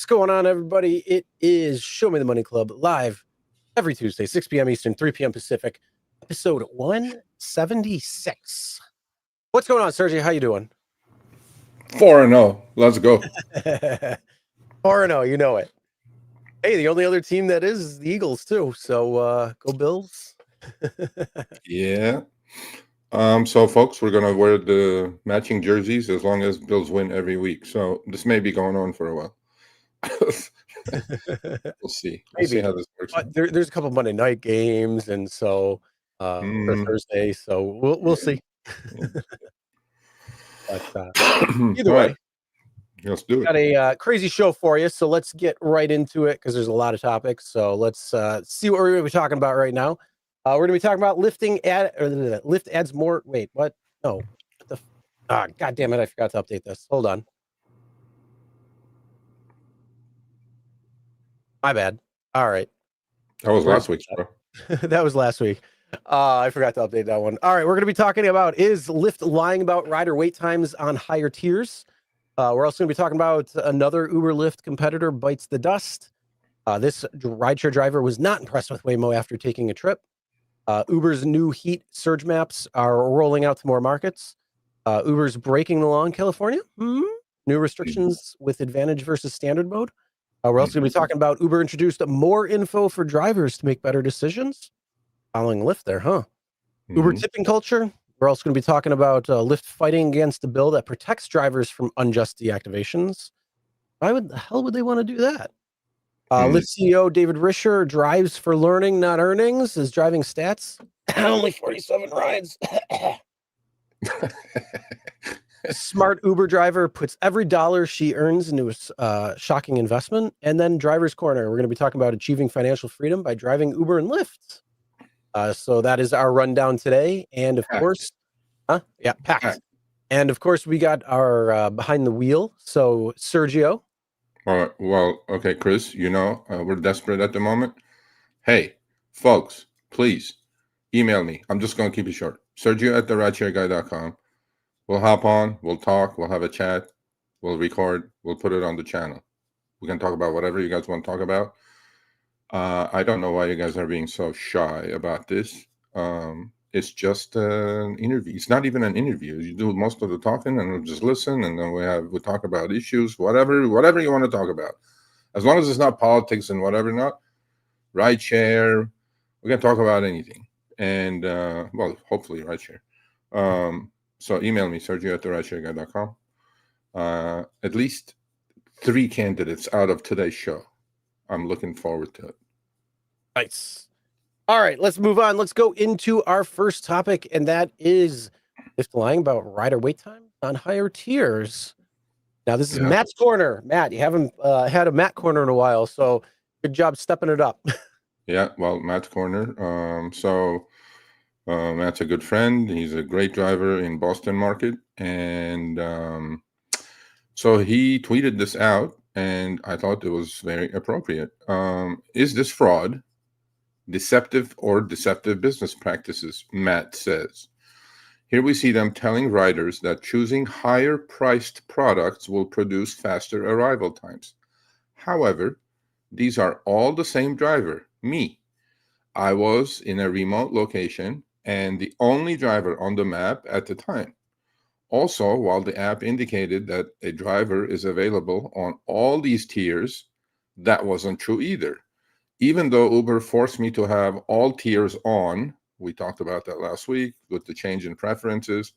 What's going on, everybody? It is Show Me the Money Club live every Tuesday, 6 p.m. Eastern, 3 p.m. Pacific, episode 176. What's going on, Sergio? How you doing? 4-0. Let's go. 4-0, you know it. Hey, the only other team that is the Eagles, too. So go Bills. Yeah. So, folks, we're going to wear the matching jerseys as long as Bills win every week. So this may be going on for a while. We'll see. We'll see how this works. But there's a couple Monday night games, and so for Thursday. So we'll see. But either way, right. Let's do it. Got a crazy show for you, so let's get right into it because there's a lot of topics. So let's see what we're going to be talking about right now. We're going to be talking about Lyft adds more. Wait, what? No. What the? God damn it! I forgot to update this. Hold on. My bad. All right. That was last week, bro. That was last week. I forgot to update that one. All right, we're going to be talking about, is Lyft lying about rider wait times on higher tiers? We're also going to be talking about another Uber Lyft competitor bites the dust. This rideshare driver was not impressed with Waymo after taking a trip. Uber's new heat surge maps are rolling out to more markets. Uber's breaking the law in California. New restrictions with advantage versus standard mode. We're also going to be talking about Uber introduced more info for drivers to make better decisions. Following Lyft there, huh? Uber tipping culture. We're also going to be talking about Lyft fighting against a bill that protects drivers from unjust deactivations. Why the hell would they want to do that? Lyft CEO David Risher drives for learning, not earnings. Is driving stats. Only 47 rides. Smart Uber driver puts every dollar she earns into a shocking investment. And then Driver's Corner. We're going to be talking about achieving financial freedom by driving Uber and Lyft. So that is our rundown today. And of course, packed. And of course, we got our behind the wheel. So Sergio. All right. Well, okay, Chris, we're desperate at the moment. Hey, folks, please email me. I'm just going to keep it short. Sergio@therideshareguy.com. We'll hop on, we'll talk, we'll have a chat, we'll record, we'll put it on the channel. We can talk about whatever you guys want to talk about. I don't know why you guys are being so shy about this. It's just an interview. It's not even an interview. You do most of the talking and we'll just listen, and then we talk about issues, whatever you want to talk about. As long as it's not politics and whatever not, rideshare, we can talk about anything. And well, hopefully rideshare. So email me, Sergio@therideshareguy.com. At least 3 candidates out of today's show. I'm looking forward to it. Nice. All right, let's move on. Let's go into our first topic, and that is Lyft lying about rider wait time on higher tiers. Now, this is Matt's Corner. Matt, you haven't had a Matt Corner in a while, so good job stepping it up. Yeah, well, Matt's Corner. Matt's a good friend. He's a great driver in Boston market. And so he tweeted this out, and I thought it was very appropriate. Is this fraud, deceptive business practices? Matt says. Here we see them telling riders that choosing higher priced products will produce faster arrival times. However, these are all the same driver, me. I was in a remote location and the only driver on the map at the time. Also, while the app indicated that a driver is available on all these tiers, that wasn't true either. Even though Uber forced me to have all tiers on, we talked about that last week with the change in preferences,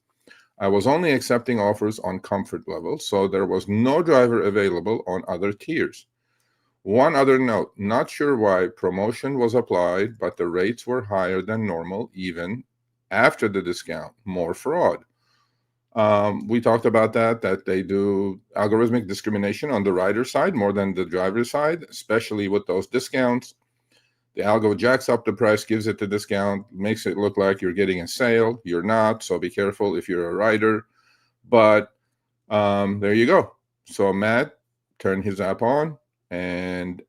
I was only accepting offers on comfort level, so there was no driver available on other tiers. One other note, not sure why promotion was applied, but the rates were higher than normal even after the discount. More fraud. We talked about that they do algorithmic discrimination on the rider side more than the driver side, especially with those discounts. The algo jacks up the price, gives it the discount, makes it look like you're getting a sale. You're not, so be careful if you're a rider. But there you go. So Matt turned his app on, and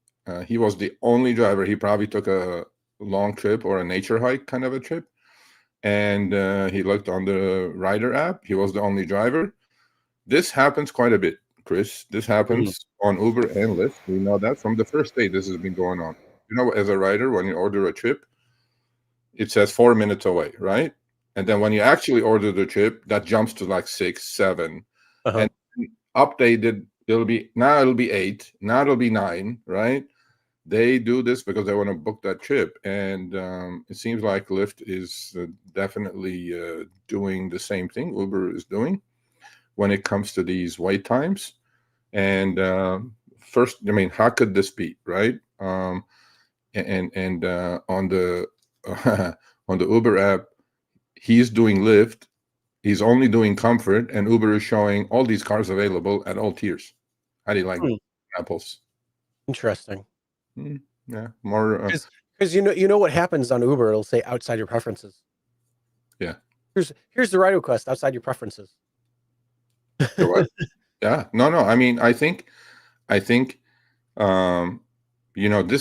he was the only driver. He probably took a long trip or a nature hike kind of a trip. And he looked on the rider app. He was the only driver. This happens quite a bit. Chris. This happens on Uber and Lyft. We know that from the first day this has been going on. As a rider, when you order a trip, it says 4 minutes away, right? And then when you actually order the trip, that jumps to like 6, 7, Uh-huh. and updated. It'll be 8. Now it'll be 9, right? They do this because they want to book that trip, and it seems like Lyft is definitely doing the same thing Uber is doing when it comes to these wait times. And first, I mean, how could this be, right? And on the on the Uber app, he's doing Lyft. He's only doing comfort, and Uber is showing all these cars available at all tiers. How do you like apples? Interesting. Yeah, more. Because you know what happens on Uber? It'll say outside your preferences. Yeah. Here's the ride request outside your preferences. What? Yeah. No. I mean, I think, this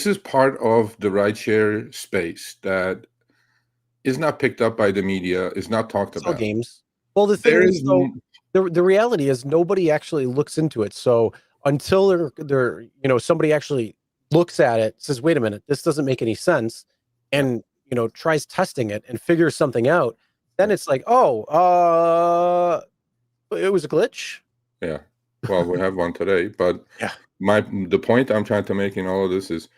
is part of the rideshare space that is not picked up by the media, is not talked It's all about. games. Well, the thing is, though, the reality is nobody actually looks into it. So until they're somebody actually looks at it, says, "Wait a minute, this doesn't make any sense," and tries testing it and figures something out, then it's like, "Oh, it was a glitch." Yeah. Well, we have one today, but Yeah. the point I'm trying to make in all of this is,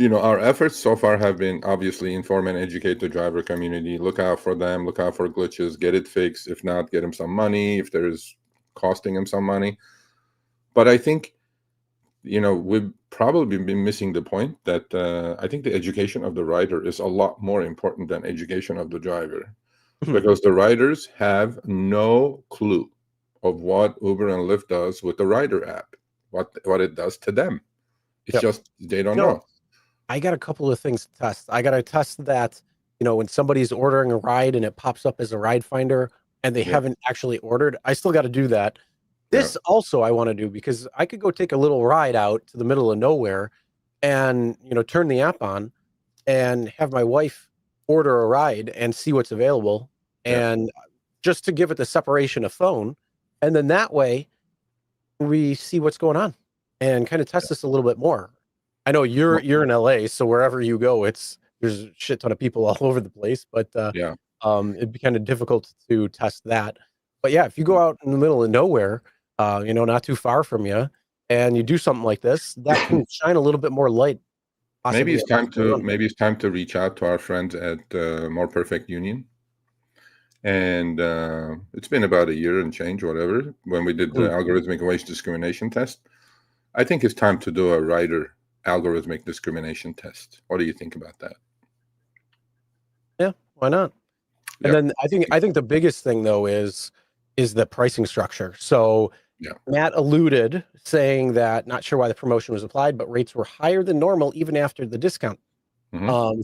our efforts so far have been obviously inform and educate the driver community, look out for them, look out for glitches, get it fixed. If not, get them some money if there's costing them some money. But I think, we've probably been missing the point that I think the education of the rider is a lot more important than education of the driver, because the riders have no clue of what Uber and Lyft does with the rider app, what it does to them. It's Yep. just they don't know. I got a couple of things to test. I got to test that, when somebody's ordering a ride and it pops up as a ride finder and they haven't actually ordered, I still got to do that. This also I want to do because I could go take a little ride out to the middle of nowhere and, turn the app on and have my wife order a ride and see what's available, and just to give it the separation of phone. And then that way we see what's going on and kind of test this a little bit more. I know you're in LA, so wherever you go, there's a shit ton of people all over the place, but it'd be kind of difficult to test that. But yeah, if you go out in the middle of nowhere, not too far from you, and you do something like this, that can shine a little bit more light. Maybe it's time to reach out to our friends at More Perfect Union. And it's been about a year and change, whatever, when we did the algorithmic wage discrimination test. I think it's time to do a rider algorithmic discrimination test. What do you think about that? Yeah, why not? And then I think the biggest thing though is the pricing structure. So Matt alluded saying that not sure why the promotion was applied, but rates were higher than normal even after the discount.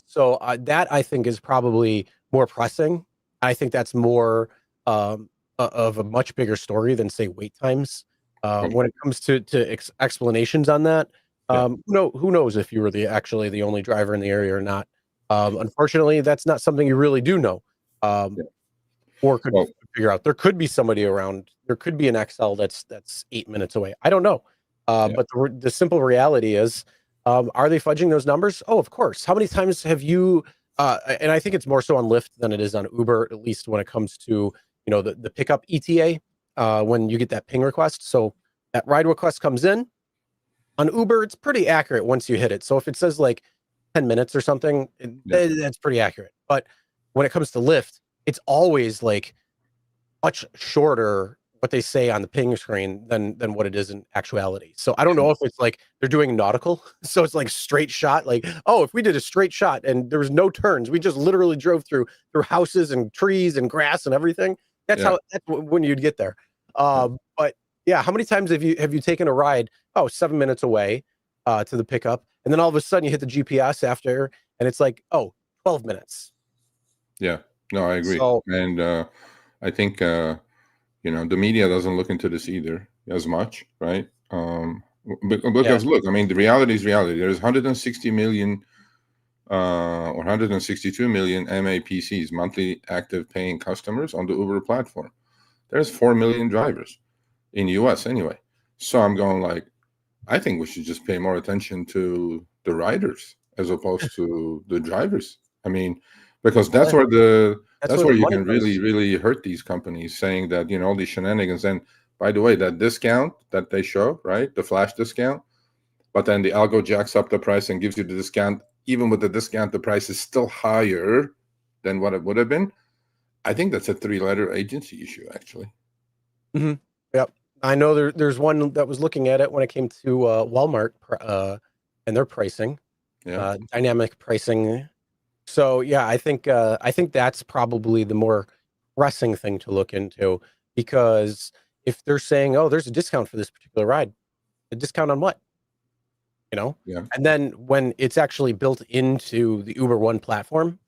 So that I think is probably more pressing. I think that's more of a much bigger story than say wait times. When it comes to explanations on that, who knows if you were actually the only driver in the area or not. Unfortunately, that's not something you really do know, or could figure out. There could be somebody around. There could be an XL that's 8 minutes away. I don't know. But the simple reality is, are they fudging those numbers? Oh, of course. How many times have you? And I think it's more so on Lyft than it is on Uber, at least when it comes to the pickup ETA. When you get that ping request, so that ride request comes in on Uber, it's pretty accurate once you hit it. So if it says like 10 minutes or something, that's pretty accurate. But when it comes to Lyft, it's always like much shorter what they say on the ping screen than what it is in actuality. So I don't know if it's like they're doing nautical, so it's like straight shot, like, oh, if we did a straight shot and there was no turns, we just literally drove through houses and trees and grass and everything. That's when you'd get there. But yeah, how many times have you taken a ride 7 minutes away to the pickup, and then all of a sudden you hit the GPS after and it's like 12 minutes. No, I agree. So, and I think the media doesn't look into this either as much, right? Because look, I mean, the reality is reality. There's 160 million or 162 million MAPCs, monthly active paying customers, on the Uber platform. There's 4 million drivers. in US anyway. So I'm going like, I think we should just pay more attention to the riders as opposed to the drivers. I mean, because Well, that's that's where where the you money can really goes. really hurt these companies, saying that all these shenanigans. And by the way, that discount that they show, right, the flash discount, but then the algo jacks up the price and gives you the discount. Even with the discount, the price is still higher than what it would have been. I think that's a three-letter agency issue, actually. Mm-hmm. Yep. I know there's one that was looking at it when it came to Walmart and their pricing, Yeah. dynamic pricing. So yeah, I think that's probably the more pressing thing to look into, because if they're saying, "Oh, there's a discount for this particular ride," a discount on what? You know? Yeah. And then when it's actually built into the Uber One platform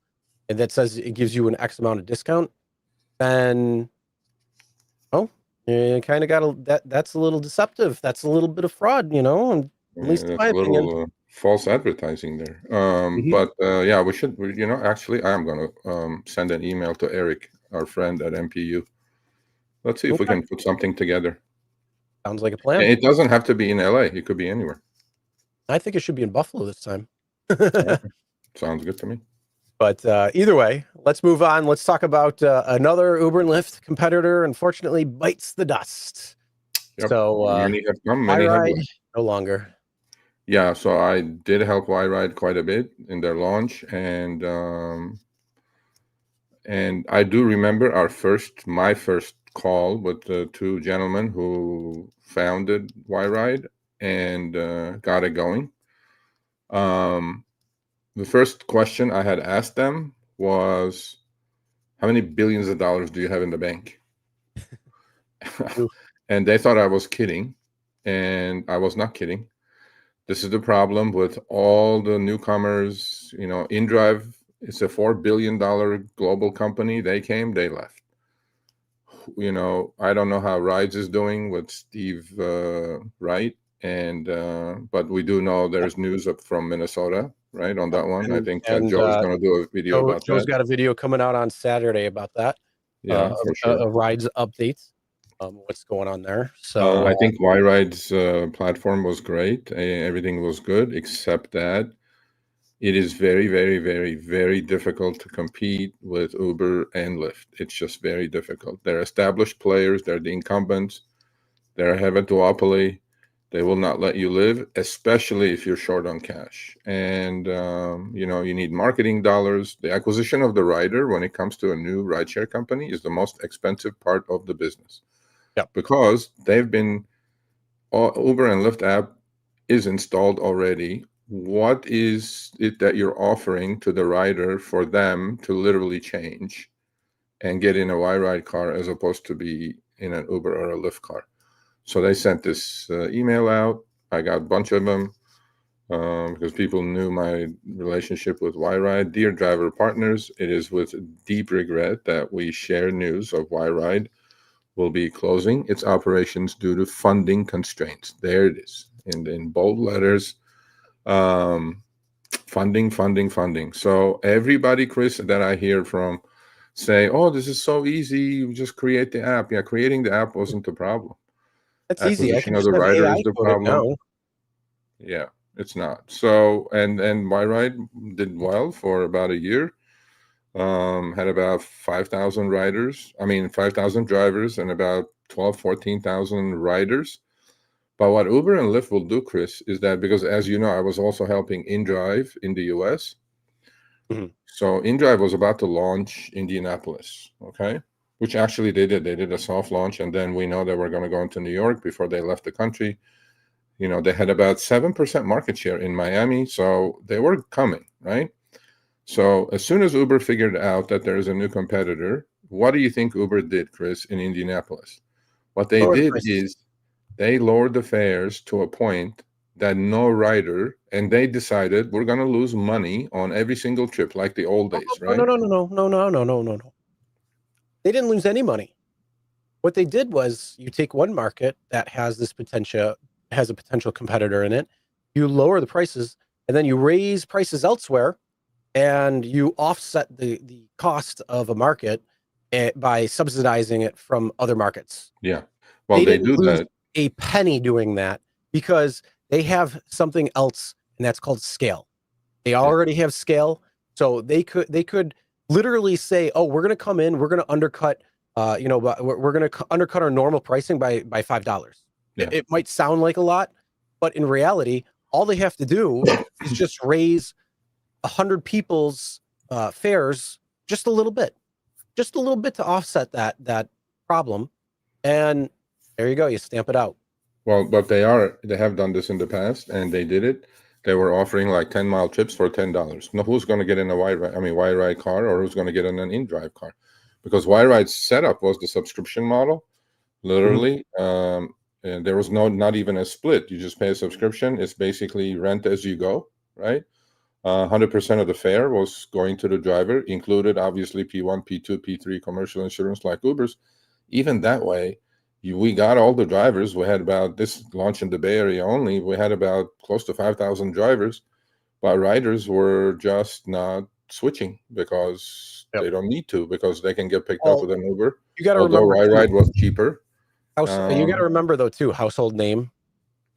and that says it gives you an X amount of discount, then oh, you kind of got that's a little deceptive. That's a little bit of fraud, and at Yeah, least in that's my a opinion. little false advertising there. Mhm. But yeah, actually, I am going to send an email to Eric, our friend at MPU. Let's see if we Okay. can put something together. Sounds like a plan. It doesn't have to be in LA. It could be anywhere. I think it should be in Buffalo this time. Okay. Sounds good to me. But either way, let's move on. Let's talk about another Uber and Lyft competitor. Unfortunately, bites the dust. Yep. So Many have come, I many have ride left. no longer. Yeah, so I did help Yride quite a bit in their launch, and I do remember my first call with the two gentlemen who founded Yride and got it going. Um, the first question I had asked them was, "How many billions of dollars do you have in the bank?" Oof. And they thought I was kidding, and I was not kidding. This is the problem with all the newcomers. InDrive is a $4 billion global company. They came, they left. I don't know how Rides is doing with Steve Wright, and but we do know there's news up from Minnesota, right, on that one. I think And Joe is going to do a video about Joe's that. got a video coming out on Saturday about that. Yeah, for sure. A rides updates. What's going on there? So I think Yride's platform was great. Everything was good, except that it is very, very, very, very difficult to compete with Uber and Lyft. It's just very difficult. They're established players. They're the incumbents. They're have a duopoly. They will not let you live, especially if you're short on cash. And you need marketing dollars. The acquisition of the rider, when it comes to a new rideshare company, is the most expensive part of the business. yeah. Because they've been Uber and Lyft app is installed already. What is it that you're offering to the rider for them to literally change and get in a Y-Ride car as opposed to be in an Uber or a Lyft car? So they sent this email out. I got a bunch of them because people knew my relationship with Y-Ride. Dear driver partners, it is with deep regret that we share news of Y-Ride will be closing its operations due to funding constraints. There it is in bold letters. Funding, funding, funding. So everybody, Chris, that I hear from say, "Oh, this is so easy. You just create the app." Yeah, creating the app wasn't the problem. That's easy. I Acquisition can of just the have rider AI is the code it problem. now. Yeah, it's not. So and my ride did well for about a year. Had about 5,000 riders. I mean, 5,000 drivers and about 14,000 riders. But what Uber and Lyft will do, Chris, is that because, as you know, I was also helping InDrive in the US. Mhm. So InDrive was about to launch Indianapolis, okay? Which actually they did. They did a soft launch, and then we know they were going to go into New York before they left the country. They had about 7% market share in Miami, so they were coming, right? So as soon as Uber figured out that there is a new competitor, what do you think Uber did, Chris, in Indianapolis? What they Lower the did prices. is they lowered the fares to a point that no rider, and they decided we're going to lose money on every single trip, like the old Oh, days, no, no, right? no, no, no, no, no, no, no, no, no. They didn't lose any money. What they did was you take one market that has a potential competitor in it, you lower the prices, and then you raise prices elsewhere, and you offset the cost of a market by subsidizing it from other markets. Yeah. Well, They they didn't do lose that. a penny doing that because they have something else, and that's called scale. They Yeah. already have scale, so they could literally say, "Oh, we're going to come in, we're going to undercut, we're going to undercut our normal pricing by $5." It, Yeah. it might sound like a lot, but in reality, all they have to do is just raise 100 people's fares just a little bit to offset that problem, and there you go. You stamp it out. Well, but they have done this in the past, and they did it. They were offering like 10-mile trips for $10. Now, who's going to get in a Wide Ride car, or who's going to get in an in-drive car? Because Wide Ride's setup was the subscription model, Mhm. literally. And there was not even a split. You just pay a subscription. It's basically rent as you go, right? 100% of the fare was going to the driver, included obviously P1, P2, P3 commercial insurance like Uber's. Even that way, we got all the drivers. We had about this launch in the Bay Area only. We had about close to 5,000 drivers, but riders were just not switching because Yep. they don't need to, because they can get picked up Well, with an Uber. you got to Although remember too. ride was cheaper. You got to Um, remember though too. Household name.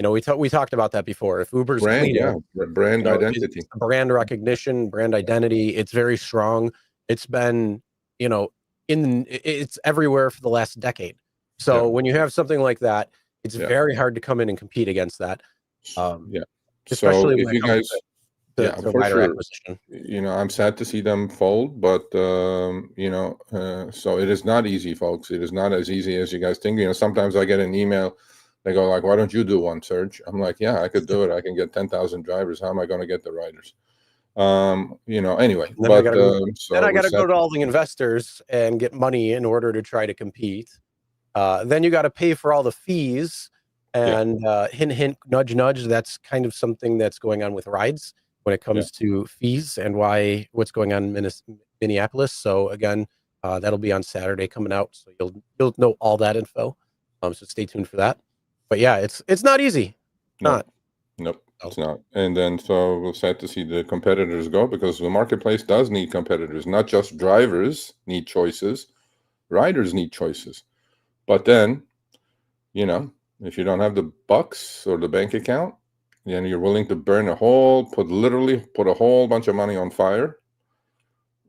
We talked about that before. If Uber's Brand, cleaner, yeah, brand it's identity. brand recognition, brand identity. It's very strong. It's been, you know, it's everywhere for the last decade. Yeah, So when you have something like that, it's yeah, very hard to come in and compete against that, um, yeah. So especially when if it you comes guys, to, yeah, to for rider sure. acquisition. I'm sad to see them fold, but so it is not easy, folks. It is not as easy as you guys think. Sometimes I get an email, they go like, "Why don't you do one, Serge?" I'm like, "Yeah, I could do it. I can get 10,000 drivers. How am I going to get the riders?" Anyway, And then I but got to go. Then so I we're got to set. go to all the investors and get money in order to try to compete. Then you got to pay for all the fees, Yeah, and hint, hint, nudge, nudge. That's kind of something that's going on with rides when it yeah, comes to fees and what's going on in Minneapolis. So again, that'll be on Saturday coming out, so you'll know all that info. So stay tuned for that. But yeah, it's not easy. no, Not. nope, So, it's not. And then so we're sad to see the competitors go, because the marketplace does need competitors. Not just drivers need choices, riders need choices. But then, you know, if you don't have the bucks or the bank account, and you're willing to literally put a whole bunch of money on fire,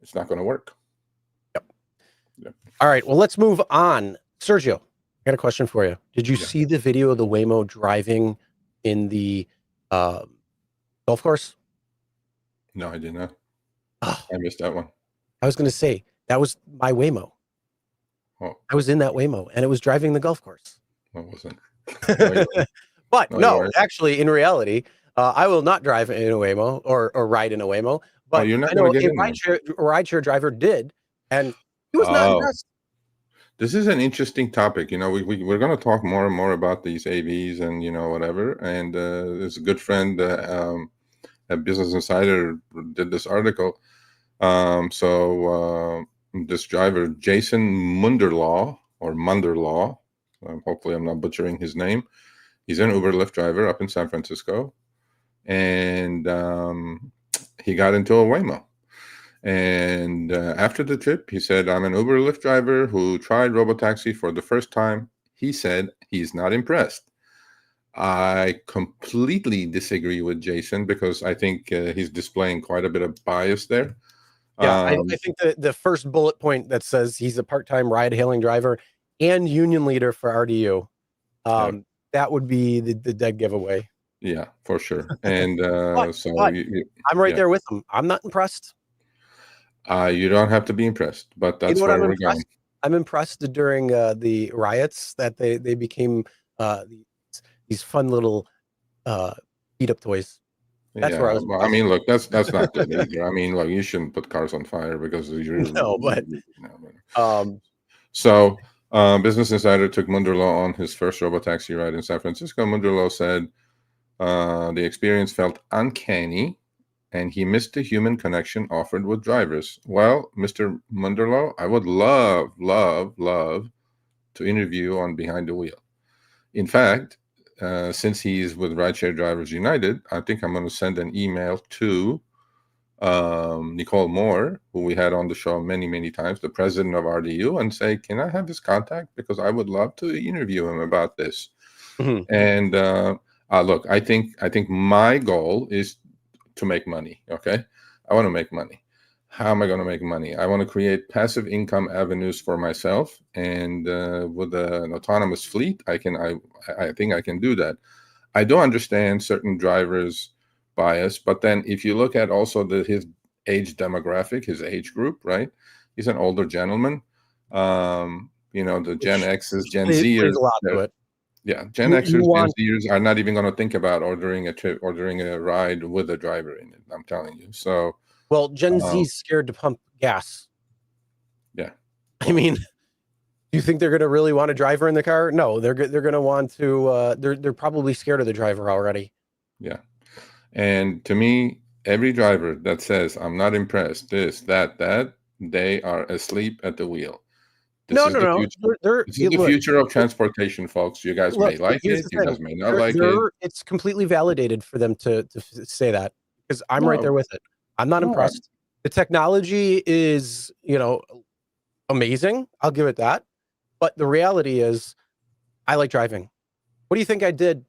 it's not going to work. yep. Yeah. All right. Well, let's move on. Sergio, I got a question for you. Did you Yeah. see the video of the Waymo driving in the uh, golf course? No, I did not. Oh, I missed that one. I was going to say that was my Waymo. Oh, I was in that Waymo, and it was driving the golf course. I wasn't. No, you weren't. But No, you no, weren't. actually, in reality, I will not drive in a Waymo or ride in a Waymo. Oh, But you're not I going know to get a in there. rideshare driver did, and he was not Oh, impressed. this is an interesting topic. We're going to talk more and more about these AVs and, whatever. And there's a good friend at Business Insider did this article. This driver, Jason Munderlaw, hopefully I'm not butchering his name. He's an Uber Lyft driver up in San Francisco, and he got into a Waymo. And after the trip, he said, "I'm an Uber Lyft driver who tried robotaxi for the first time." He said he's not impressed. I completely disagree with Jason, because I think he's displaying quite a bit of bias there. Yeah, I Um, think the first bullet point that says he's a part-time ride-hailing driver and union leader for RDU, yeah, that would be the dead giveaway. yeah, for sure. And But but I'm right yeah, there with him. I'm not impressed. you don't have to be impressed, but You know that's what where I'm we're going. impressed? I'm impressed during the riots that they became these fun little uh, beat up toys. That's where I Yeah, was well, I impressed. mean, look, that's not good either. I mean, look, you shouldn't put cars on fire because No, but but- um, So, Business Insider took Munderlaw on his first robotaxi ride in San Francisco. Munderlaw said the experience felt uncanny, and he missed the human connection offered with drivers. Well, Mr. Munderlaw, I would love, love, love to interview on Behind the Wheel. In fact, since he's with Rideshare Drivers United, I think I'm going to send an email to Nicole Moore, who we had on the show many, many times, the president of RDU, and say, can I have his contact? Because I would love to interview him about this. Mm-hmm. And look, I think my goal is to make money. Okay. I want to make money. How am I going to make money? I want to create passive income avenues for myself. And with an autonomous fleet, I think I can do that. I do understand certain drivers' bias, but then if you look at also his age demographic, his age group, right? He's an older gentleman. The Gen X's, Gen Plays Zers, a lot to it. yeah, Gen Xers, Gen Zers are not even going to think about ordering a ride with a driver in it. I'm telling you. So, well, Gen Z's scared to pump gas. Yeah. I mean, do you think they're going to really want a driver in the car? No, they're going to want to. They're probably scared of the driver already. Yeah, and to me, every driver that says I'm not impressed, this, that, they are asleep at the wheel. This is the future. This is the future of transportation, folks. You guys may like it. You guys may not like it. It's completely validated for them to say that, because I'm right there with it. I'm not impressed. The technology is, amazing. I'll give it that. But the reality is, I like driving. What do you think I did,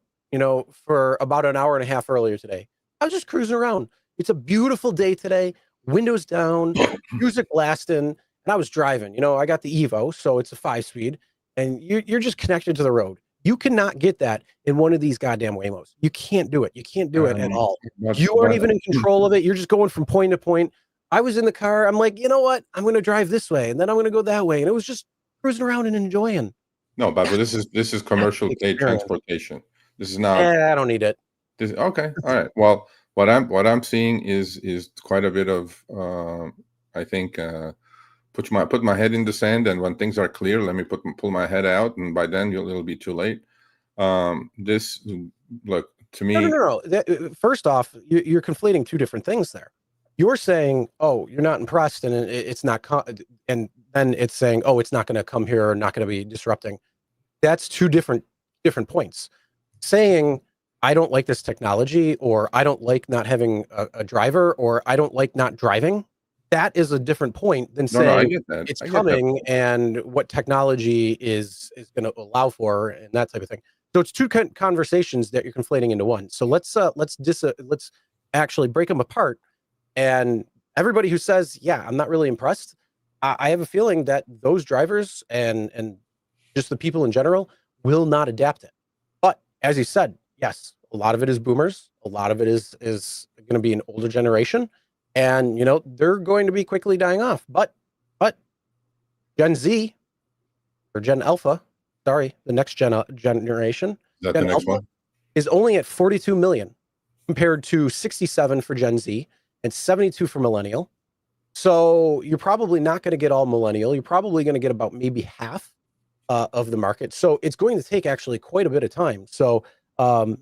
for about an hour and a half earlier today? I was just cruising around. It's a beautiful day today, windows down, music blasting, and I was driving. I got the Evo, so it's a 5-speed, and you're just connected to the road. You cannot get that in one of these goddamn Waymos. You can't do it. You can't do it at all. You aren't even in control of it. You're just going from point to point. I was in the car. I'm like, you know what? I'm going to drive this way, and then I'm going to go that way. And it was just cruising around and enjoying. No, but this is commercial grade transportation. This is not. I don't need it. Okay. All right. Well, what I'm seeing is quite a bit of I think put my head in the sand, and when things are clear, let me pull my head out, and by then it'll be too late. This, look, to me. No. First off, you're conflating two different things there. You're saying, oh, you're not impressed, and it's not, and then it's saying, oh, it's not going to come here, or not going to be disrupting. That's two different points. Saying, I don't like this technology, or I don't like not having a driver, or I don't like not driving. That is a different point than saying I get that. It's coming and what technology is going to allow for, and that type of thing. So it's two conversations that you're conflating into one. So let's actually break them apart. And everybody who says, yeah, I'm not really impressed, I have a feeling that those drivers and just the people in general will not adapt it. But as you said, yes, a lot of it is boomers. A lot of it is going to be an older generation. And, they're going to be quickly dying off. But Gen Z, or Gen Alpha, sorry, the next generation, Is that Gen the next Alpha, one? is only at 42 million compared to 67 for Gen Z and 72 for millennial. So you're probably not going to get all millennial. You're probably going to get about maybe half of the market. So it's going to take actually quite a bit of time. So, when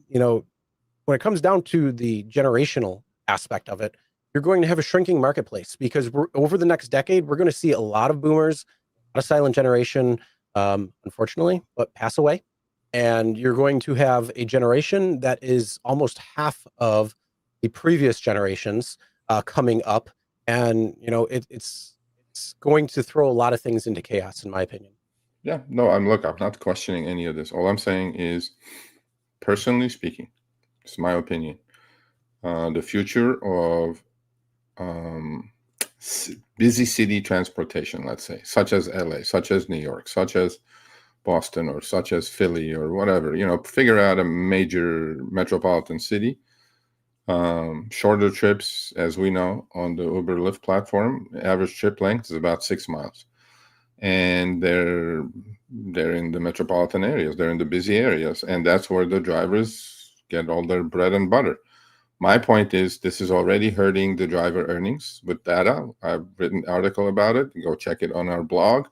it comes down to the generational aspect of it, you're going to have a shrinking marketplace, because over the next decade, we're going to see a lot of boomers, a lot of silent generation, unfortunately, but pass away. And you're going to have a generation that is almost half of the previous generations coming up. And, it's going to throw a lot of things into chaos, in my opinion. Yeah, no, I'm not questioning any of this. All I'm saying is, personally speaking, it's my opinion. The future of busy city transportation, let's say, such as LA, such as New York, such as Boston, or such as Philly, or whatever, figure out a major metropolitan city. Shorter trips, as we know, on the Uber Lyft platform, average trip length is about 6 miles. And they're in the metropolitan areas, they're in the busy areas, and that's where the drivers get all their bread and butter. My point is, this is already hurting the driver earnings with data. I've written an article about it. Go check it on our blog.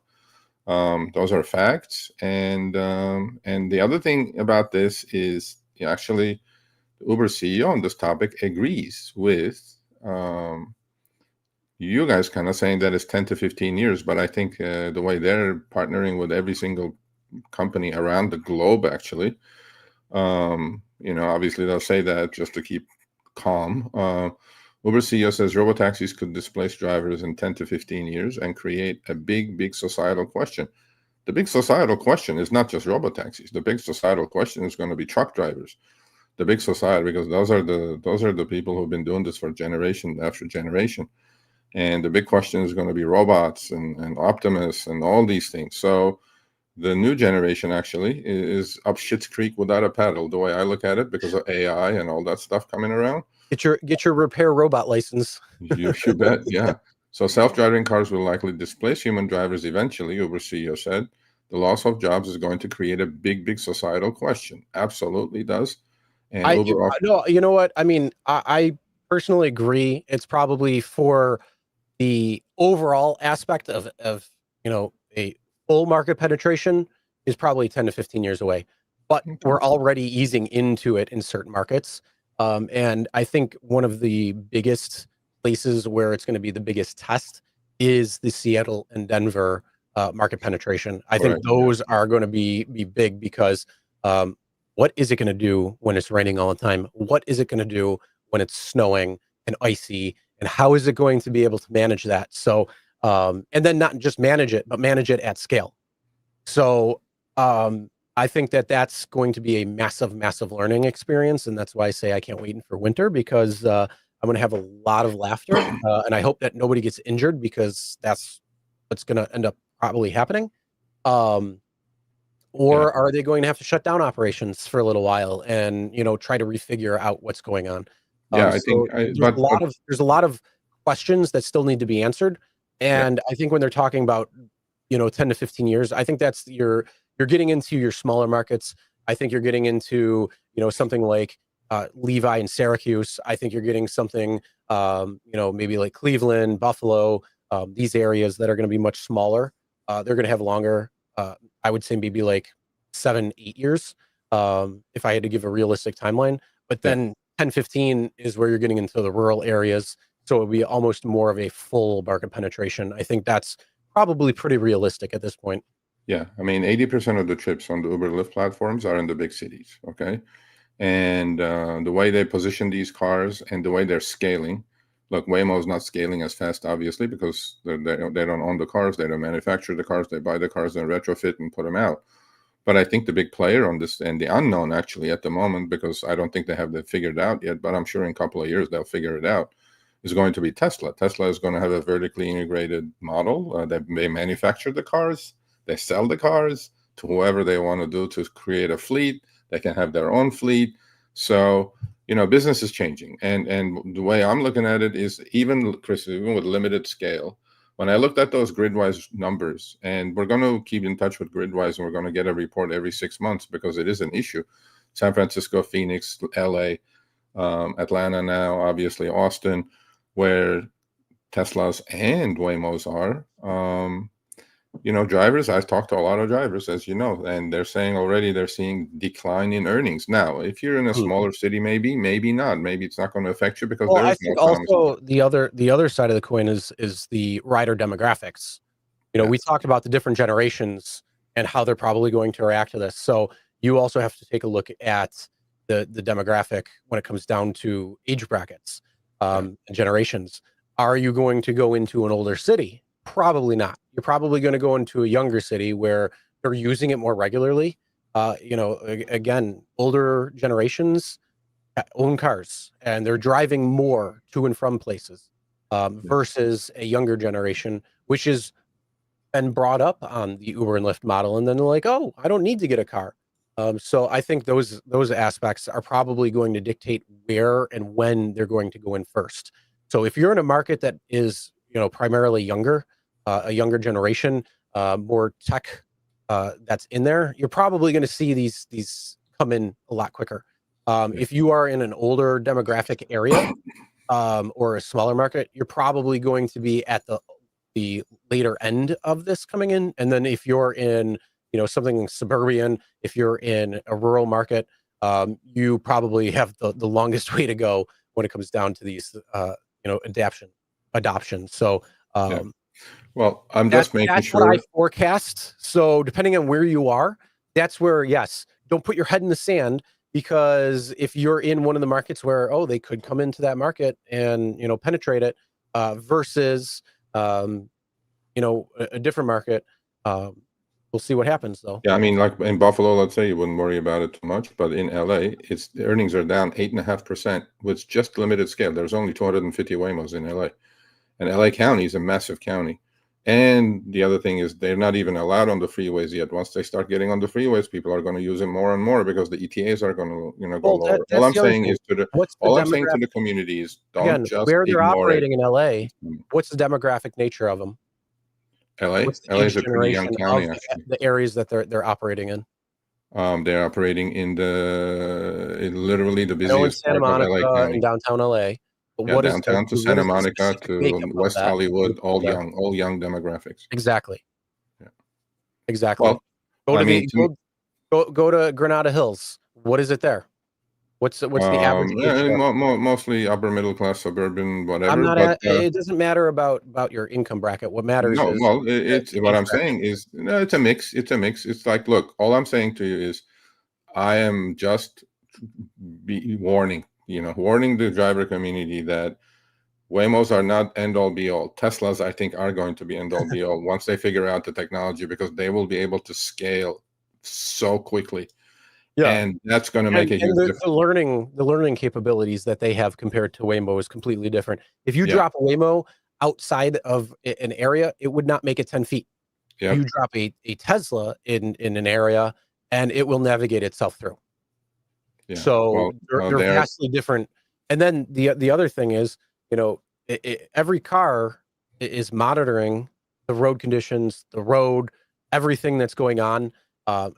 Those are facts. And the other thing about this is, actually, the Uber CEO on this topic agrees with you guys, kind of saying that it's 10 to 15 years. But I think the way they're partnering with every single company around the globe, actually, obviously they'll say that just to keep calm. Uber CEO says robotaxis could displace drivers in 10 to 15 years and create a big societal question. The big societal question is not just robotaxis. The big societal question is going to be truck drivers. The big society, because those are the people who've been doing this for generation after generation. And the big question is going to be robots and Optimus and all these things. So the new generation actually is up shit's creek without a paddle, the way I look at it, because of AI and all that stuff coming around. Get your repair robot license. You bet, yeah. So self-driving cars will likely displace human drivers eventually, Uber CEO said. The loss of jobs is going to create a big societal question. Absolutely does. And Uber no, you know what? I mean, I personally agree. It's probably for the overall aspect of a full market penetration is probably 10 to 15 years away, but we're already easing into it in certain markets. And I think one of the biggest places where it's going to be the biggest test is the Seattle and Denver market penetration. I think those are going to be big because what is it going to do when it's raining all the time? What is it going to do when it's snowing and icy? And how is it going to be able to manage that? So, and then not just manage it, but manage it at scale. So, I think that that's going to be a massive learning experience. And that's why I say I can't wait for winter, because I'm going to have a lot of laughter. And I hope that nobody gets injured, because that's what's going to end up probably happening. Or are they going to have to shut down operations for a little while and, try to refigure out what's going on? I think there's a lot of questions that still need to be answered. And I think when they're talking about, 10 to 15 years, I think that's you're getting into your smaller markets. I think you're getting into, something like Levi and Syracuse. I think you're getting something, maybe like Cleveland, Buffalo, these areas that are going to be much smaller. They're going to have longer, I would say maybe like 7-8 years, if I had to give a realistic timeline. But then 10-15 is where you're getting into the rural areas. So it would be almost more of a full market penetration. I think that's probably pretty realistic at this point. Yeah. I mean, 80% of the trips on the Uber Lyft platforms are in the big cities. Okay. And the way they position these cars and the way they're scaling, look, Waymo is not scaling as fast, obviously, because they don't own the cars. They don't manufacture the cars. They buy the cars and retrofit and put them out. But I think the big player on this, and the unknown actually at the moment, because I don't think they have it figured out yet, but I'm sure in a couple of years they'll figure it out, is going to be Tesla. Tesla is going to have a vertically integrated model. They manufacture the cars, they sell the cars to whoever they want to do to create a fleet. They can have their own fleet. So, business is changing. And the way I'm looking at it is, even, Chris, even with limited scale, when I looked at those Gridwise numbers, and we're going to keep in touch with Gridwise, and we're going to get a report every 6 months because it is an issue. San Francisco, Phoenix, LA, Atlanta now, obviously Austin, where Teslas and Waymos are. Drivers, I've talked to a lot of drivers, as you know, and they're saying already they're seeing decline in earnings. Now, if you're in a smaller city, maybe not. Maybe it's not going to affect you because I think also the other side of the coin is the rider demographics. We talked about the different generations and how they're probably going to react to this. So you also have to take a look at the demographic when it comes down to age brackets, and generations. Are you going to go into an older city? Probably not. You're probably going to go into a younger city where they're using it more regularly. Again, older generations own cars and they're driving more to and from places, versus a younger generation, which has been brought up on the Uber and Lyft model. And then they're like, oh, I don't need to get a car. So I think those aspects are probably going to dictate where and when they're going to go in first. So if you're in a market that is, primarily younger, a younger generation, more tech that's in there, you're probably going to see these come in a lot quicker. If you are in an older demographic area, or a smaller market, you're probably going to be at the later end of this coming in. And then if you're in, something suburban, if you're in a rural market, you probably have the longest way to go when it comes down to these, adoption. So, well, I'm just making sure. What I forecast. So depending on where you are, that's where, yes, don't put your head in the sand because if you're in one of the markets where, oh, they could come into that market and, penetrate it, versus, a different market, we'll see what happens though. Yeah, I mean, like in Buffalo, let's say you wouldn't worry about it too much, but in LA, the earnings are down 8.5% with just limited scale. There's only 250 Waymos in LA, and LA County is a massive county. And the other thing is they're not even allowed on the freeways yet. Once they start getting on the freeways, people are going to use it more and more because the ETAs are going to, go Well, lower. All that's I'm the other saying thing. is to the What's the all I'm saying to demographic? the communities, don't Again, just where they're ignore it. operating in LA, what's the demographic nature of them? LA, What's the LA age is a pretty young generation county, of actually. the areas that they're operating in? They're operating in literally the I know in busiest Santa part of LA Monica and County. downtown LA, but Yeah, what is downtown to what Santa is the Monica specific to makeup of West that Hollywood, people there? all young demographics. Exactly. Yeah. Exactly. Well, Go I to mean, the go to Granada Hills. What is it there? What's the average age? yeah, mostly upper middle class, suburban, I'm whatever. not But at, it doesn't matter about your income bracket. What matters no, is well, it's the what age I'm bracket. saying is, no, it's a mix. It's a mix. It's like, look, all I'm saying to you is, I am just warning, warning the driver community that Waymos are not end all be all. Teslas, I think, are going to be end all be all once they figure out the technology, because they will be able to scale so quickly, Yeah. and that's going to make And a huge the difference. learning capabilities that they have compared to Waymo is completely different. If you Yeah. drop a Waymo outside of an area, it would not make it 10 feet. You Yep. drop a Tesla in an area, and it will navigate itself through. Yeah. So Well, they're they're vastly different. And then the other thing is, every car is monitoring the road conditions, the road, everything that's going on.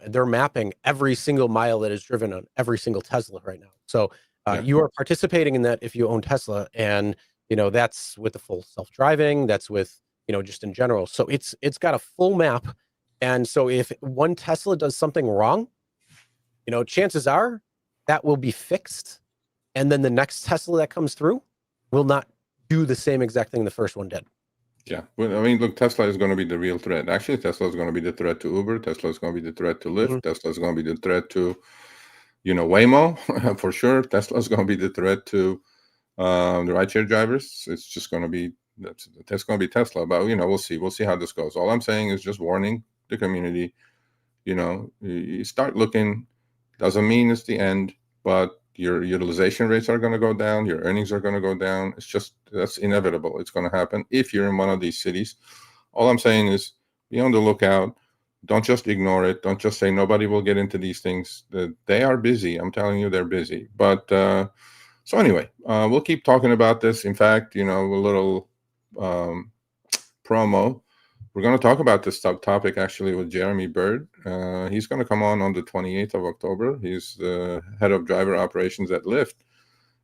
They're mapping every single mile that is driven on every single Tesla right now. So yeah. you are participating in that if you own Tesla, and that's with the full self-driving. That's with just in general. So it's got a full map, and so if one Tesla does something wrong, chances are that will be fixed, and then the next Tesla that comes through will not do the same exact thing the first one did. Yeah. Well, I mean, look, Tesla is going to be the real threat. Actually, Tesla is going to be the threat to Uber. Tesla is going to be the threat to Lyft. Tesla is going to be the threat to, Waymo, for sure. Tesla is going to be the threat to the rideshare drivers. It's just going to be that's going to be Tesla. But we'll see. We'll see how this goes. All I'm saying is just warning the community. You start looking. Doesn't mean it's the end, but your utilization rates are going to go down. Your earnings are going to go down. That's inevitable. It's going to happen if you're in one of these cities. All I'm saying is be on the lookout. Don't just ignore it. Don't just say nobody will get into these things. They are busy. I'm telling you, they're busy. But so anyway, we'll keep talking about this. In fact, a little promo. We're going to talk about this topic actually with Jeremy Bird. He's going to come on the 28th of October. He's the head of driver operations at Lyft.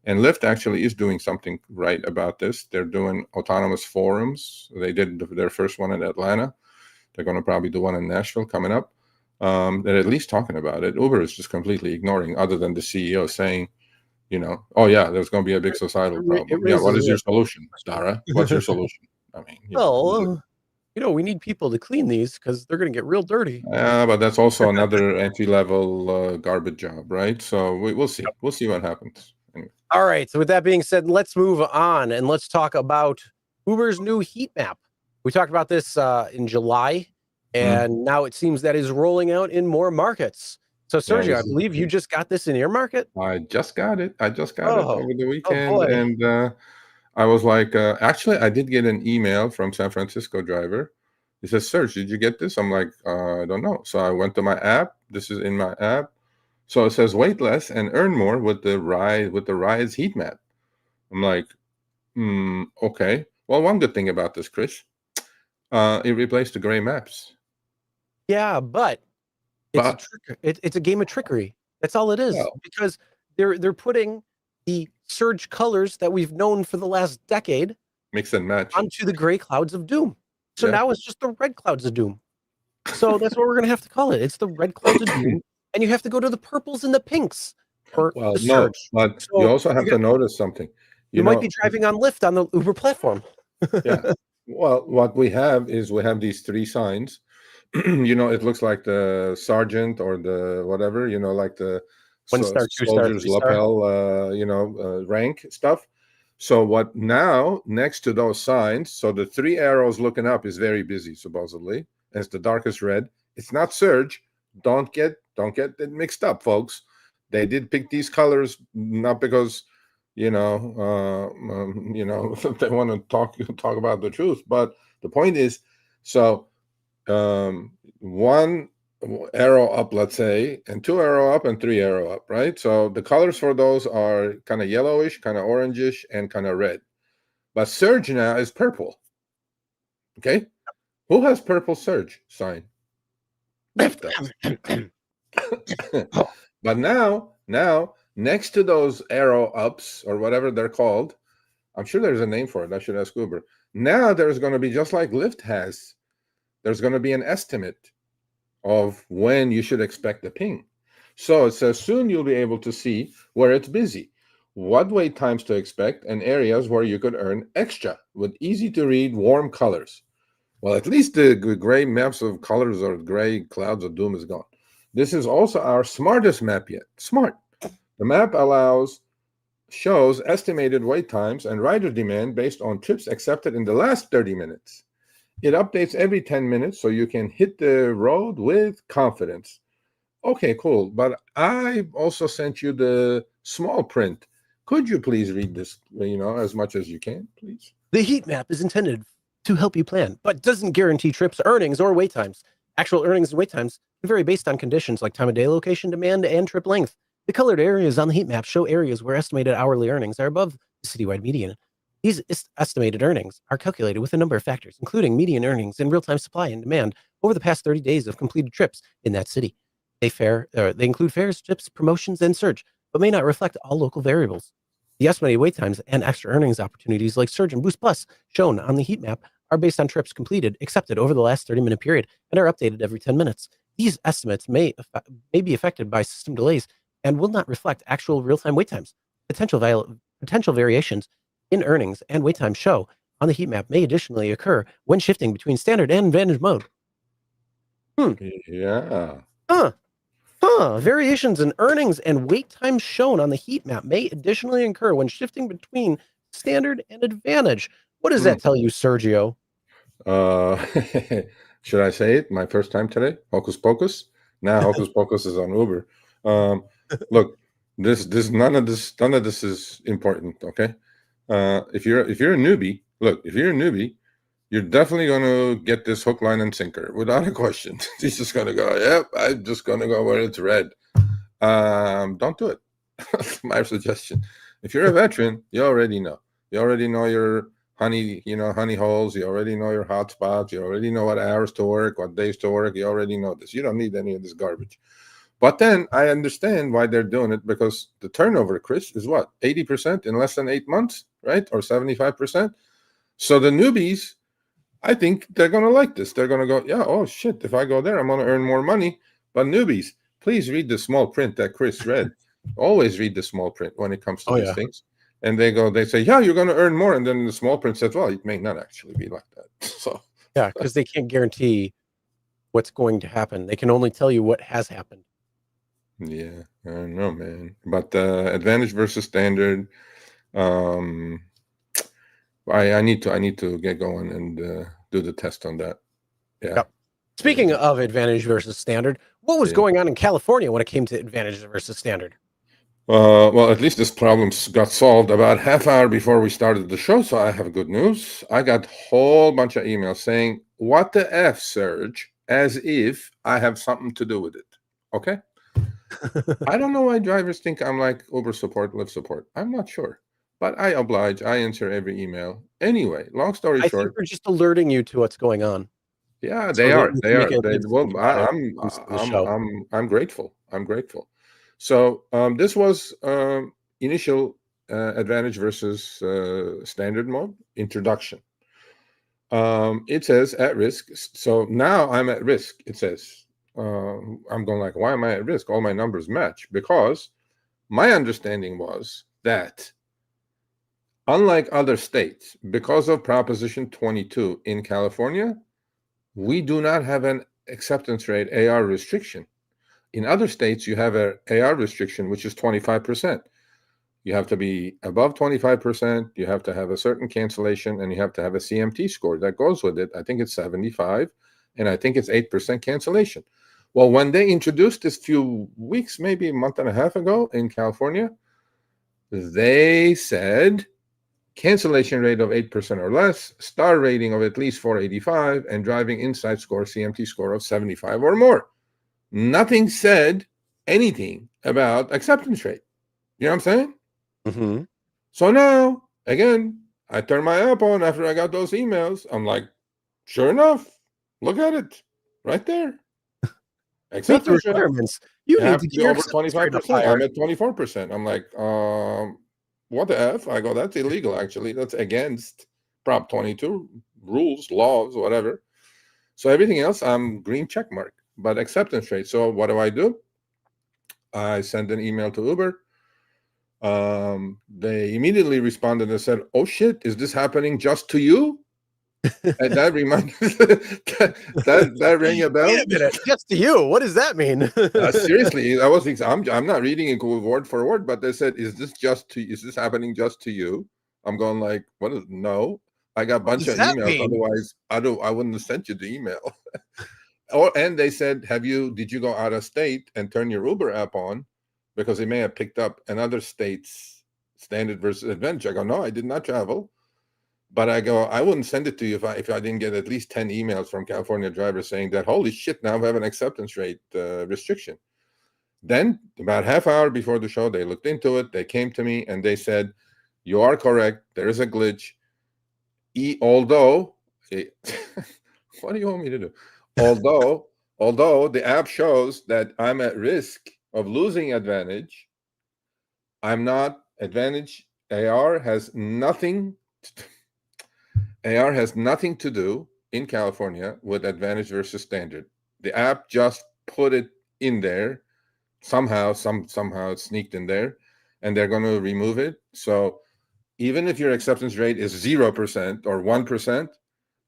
And Lyft actually is doing something right about this. They're doing autonomous forums. They did their first one in Atlanta. They're going to probably do one in Nashville coming up. They're at least talking about it. Uber is just completely ignoring, other than the CEO saying, oh yeah, there's going to be a big societal It problem. Yeah, what raises is your solution, Dara? What's your solution? I mean, well, we need people to clean these because they're going to get real dirty. but that's also another entry-level garbage job, right? So we'll see. We'll see what happens. Anyway. All right. So with that being said, let's move on and let's talk about Uber's new heat map. We talked about this in July, and now it seems that is rolling out in more markets. So Yeah, Sergio, I believe you just got this in your market. I just got it. I just got it Oh, over the oh weekend, boy. and I was like, actually, I did get an email from San Francisco driver. He says, "Serge, did you get this?" I'm like, I don't know. So I went to my app. This is in my app. So it says, "Wait less and earn more with the Rise heat map." I'm like, okay. Well, one good thing about this, Chris, it replaced the gray maps. Yeah, but it's a But trick. It's a game of trickery. That's all it is. well, Because they're putting the surge colors that we've known for the last decade mix and match. onto the gray clouds of doom. So Yeah. now it's just the red clouds of doom. So that's what we're gonna have to call it. It's the red clouds of doom, and you have to go to the purples and the pinks for Well, the no, surge. but you So also have to notice something. you might be driving on Lyft on the Uber platform. Yeah. Well, what we have is we have these three signs. It looks like the sergeant or the whatever, like the 1 star, 2 star, soldiers 3 star. lapel, rank stuff. So what now, next to those signs, so the 3 arrows looking up is very busy, supposedly. It's the darkest red. It's not surge. Don't get it mixed up, folks. They did pick these colors not because they they want to talk about the truth, but the point is, so 1 arrow up, let's say, and 2 arrow up and 3 arrow up, right? So the colors for those are kind of yellowish, kind of orangish, and kind of red. But surge now is purple. Okay, who has purple surge sign? Lyft does. But now next to those arrow ups or whatever they're called, I'm sure there's a name for it. I should ask Uber. Now there's going to be, just like Lyft has, there's going to be an estimate of when you should expect a ping. So it says soon you'll be able to see where it's busy, what wait times to expect, and areas where you could earn extra with easy to read warm colors. Well, at least the gray maps of colors or gray clouds of doom is gone. This is also our smartest map yet. Smart. The map shows estimated wait times and rider demand based on trips accepted in the last 30 minutes. It updates every 10 minutes so you can hit the road with confidence. Okay, cool. But I also sent you the small print. Could you please read this, as much as you can, please? The heat map is intended to help you plan, but doesn't guarantee trips, earnings, or wait times. Actual earnings and wait times can vary based on conditions like time of day, location, demand, and trip length. The colored areas on the heat map show areas where estimated hourly earnings are above the citywide median. These estimated earnings are calculated with a number of factors, including median earnings and real-time supply and demand over the past 30 days of completed trips in that city. They include fares, trips, promotions, and surge, but may not reflect all local variables. The estimated wait times and extra earnings opportunities like Surge and Boost Plus shown on the heat map are based on trips accepted over the last 30-minute period and are updated every 10 minutes. These estimates may be affected by system delays and will not reflect actual real-time wait times. Potential variations in earnings and wait time show on the heat map may additionally occur when shifting between standard and advantage mode. Yeah. Variations in earnings and wait time shown on the heat map may additionally occur when shifting between standard and advantage. What does that tell you, Sergio? Should I say it? My first time today? Hocus Pocus? Now Hocus Pocus is on Uber. Look, none of this is important, okay? If you're a newbie, you're definitely going to get this hook, line, and sinker without a question. He's just going to go, yep, I'm just going to go where it's red. Don't do it. That's my suggestion. If you're a veteran, you already know. You already know your honey holes. You already know your hot spots. You already know what hours to work, what days to work. You already know this. You don't need any of this garbage. But then I understand why they're doing it, because the turnover, Chris, is what? 80% in less than 8 months, right? Or 75%. So the newbies, I think they're going to like this. They're going to go, yeah, oh, shit, if I go there, I'm going to earn more money. But newbies, please read the small print that Chris read. Always read the small print when it comes to these things. And they say, yeah, you're going to earn more. And then the small print says, well, it may not actually be like that. So yeah, because they can't guarantee what's going to happen. They can only tell you what has happened. Yeah, I don't know, man. But advantage versus standard, I need to get going and do the test on that. Yeah. Yep. Speaking of advantage versus standard, what was going on in California when it came to advantage versus standard? Well, at least this problem got solved about half hour before we started the show, so I have good news. I got a whole bunch of emails saying, what the F, Serge? As if I have something to do with it. Okay? I don't know why drivers think I'm like Uber support, Lyft support. I'm not sure. But I oblige. I answer every email. Anyway, long story short. I think we're just alerting you to what's going on. Yeah, they are. They are. I'm grateful. I'm grateful. So this was initial advantage versus standard mode introduction. It says at risk. So now I'm at risk. It says I'm going like, why am I at risk? All my numbers match, because my understanding was that unlike other states, because of Proposition 22 in California, we do not have an acceptance rate AR restriction. In other states, you have a AR restriction, which is 25%. You have to be above 25%. You have to have a certain cancellation, and you have to have a CMT score that goes with it. I think it's 75, and I think it's 8% cancellation. Well, when they introduced this few weeks, maybe a month and a half ago in California, they said cancellation rate of 8% or less, star rating of at least 485, and driving insight score, CMT score of 75 or more. Nothing said anything about acceptance rate. You know what I'm saying? Mm-hmm. So now, again, I turn my app on after I got those emails. I'm like, sure enough, look at it right there. Meet the Acceptance rate. requirements. You You need have to to get be your over acceptance rate up 25%. higher. I'm at 24%. I'm like, what the F? I go, that's illegal, actually. That's against Prop 22 rules, laws, whatever. So everything else, I'm green check mark, but acceptance rate. So what do? I send an email to Uber. They immediately responded and said, "Oh shit, is this happening just to you?" And that reminded that rang a bell. Wait a minute, just to you. What does that mean? Seriously, I'm not reading it word for word, but they said, "Is this happening just to you?" I'm going like, "What is no?" I got a What bunch does of that emails. mean? Otherwise, I wouldn't have sent you the email. And they said, did you go out of state and turn your Uber app on? Because they may have picked up another state's standard versus advantage. I go, no, I did not travel. But I go, I wouldn't send it to you if I didn't get at least 10 emails from California drivers saying that, holy shit, now we have an acceptance rate restriction. Then about half hour before the show, they looked into it. They came to me and they said, you are correct. There is a glitch. Although, what do you want me to do? Although the app shows that I'm at risk of losing advantage, I'm not. Advantage AR has nothing to do in California with advantage versus standard. The app just put it in there somehow it sneaked in there, and they're going to remove it. So even if your acceptance rate is 0% or 1%,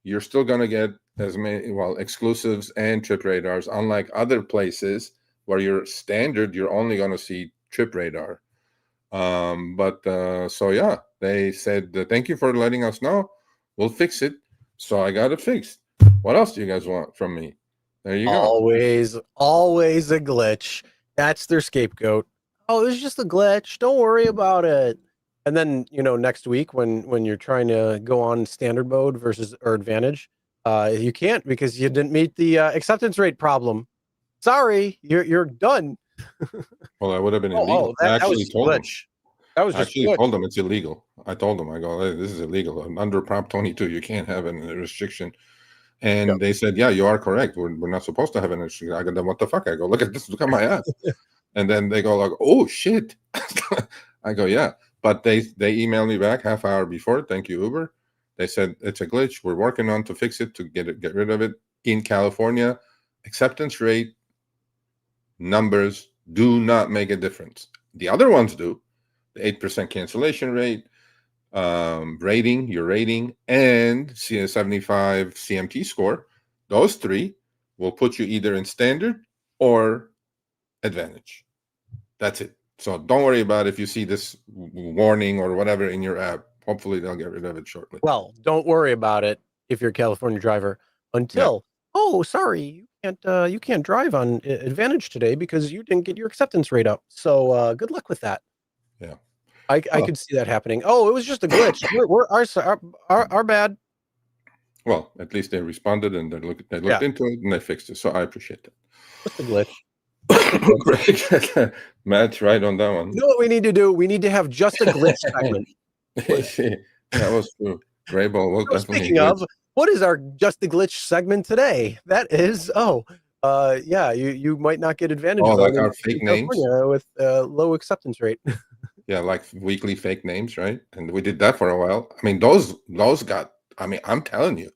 you're still going to get as many exclusives and trip radars, unlike other places where you're standard, you're only going to see trip radar. So yeah, they said thank you for letting us know, we'll fix it. So I got it fixed. What else do you guys want from me? There you go. Always a glitch. That's their scapegoat. Oh, it's just a glitch. Don't worry about it. And then, next week when you're trying to go on standard mode versus or advantage, you can't because you didn't meet the acceptance rate problem. Sorry, you're done. Well, that would have been illegal. I That actually was told them. glitch. That was I just actually glitch. told them it's illegal. I told them, I go, hey, this is illegal. Under Prop 22, you can't have a restriction. And Yep. they said, yeah, you are correct. We're not supposed to have an restriction. I go, then what the fuck? I go, look at this. Look at my app. And then they go like, oh, shit. I go, yeah. But they emailed me back half hour before. Thank you, Uber. They said, it's a glitch. We're working on to fix it, to get rid of it. In California, acceptance rate numbers do not make a difference. The other ones do. The 8% cancellation rate, your rating, and 75 CMT score. Those three will put you either in standard or advantage. That's it. So don't worry about if you see this warning or whatever in your app. Hopefully they'll get rid of it shortly. Well, don't worry about it if you're a California driver until, oh, sorry, you can't drive on advantage today because you didn't get your acceptance rate up. So good luck with that. Yeah. I could see that happening. Oh, it was just a glitch. We're our bad. Well, at least they responded and they looked into it and they fixed it. So I appreciate that. Just a glitch. Great. Matt's right on that one. You know what we need to do? We need to have just a glitch segment. That was true. Gray Ball will definitely. Speaking of, what is our just the glitch segment today? That is, you might not get advantage. Like our fake names with low acceptance rate. Yeah, like weekly fake names, right? And we did that for a while. I mean, those got. I mean, I'm telling you,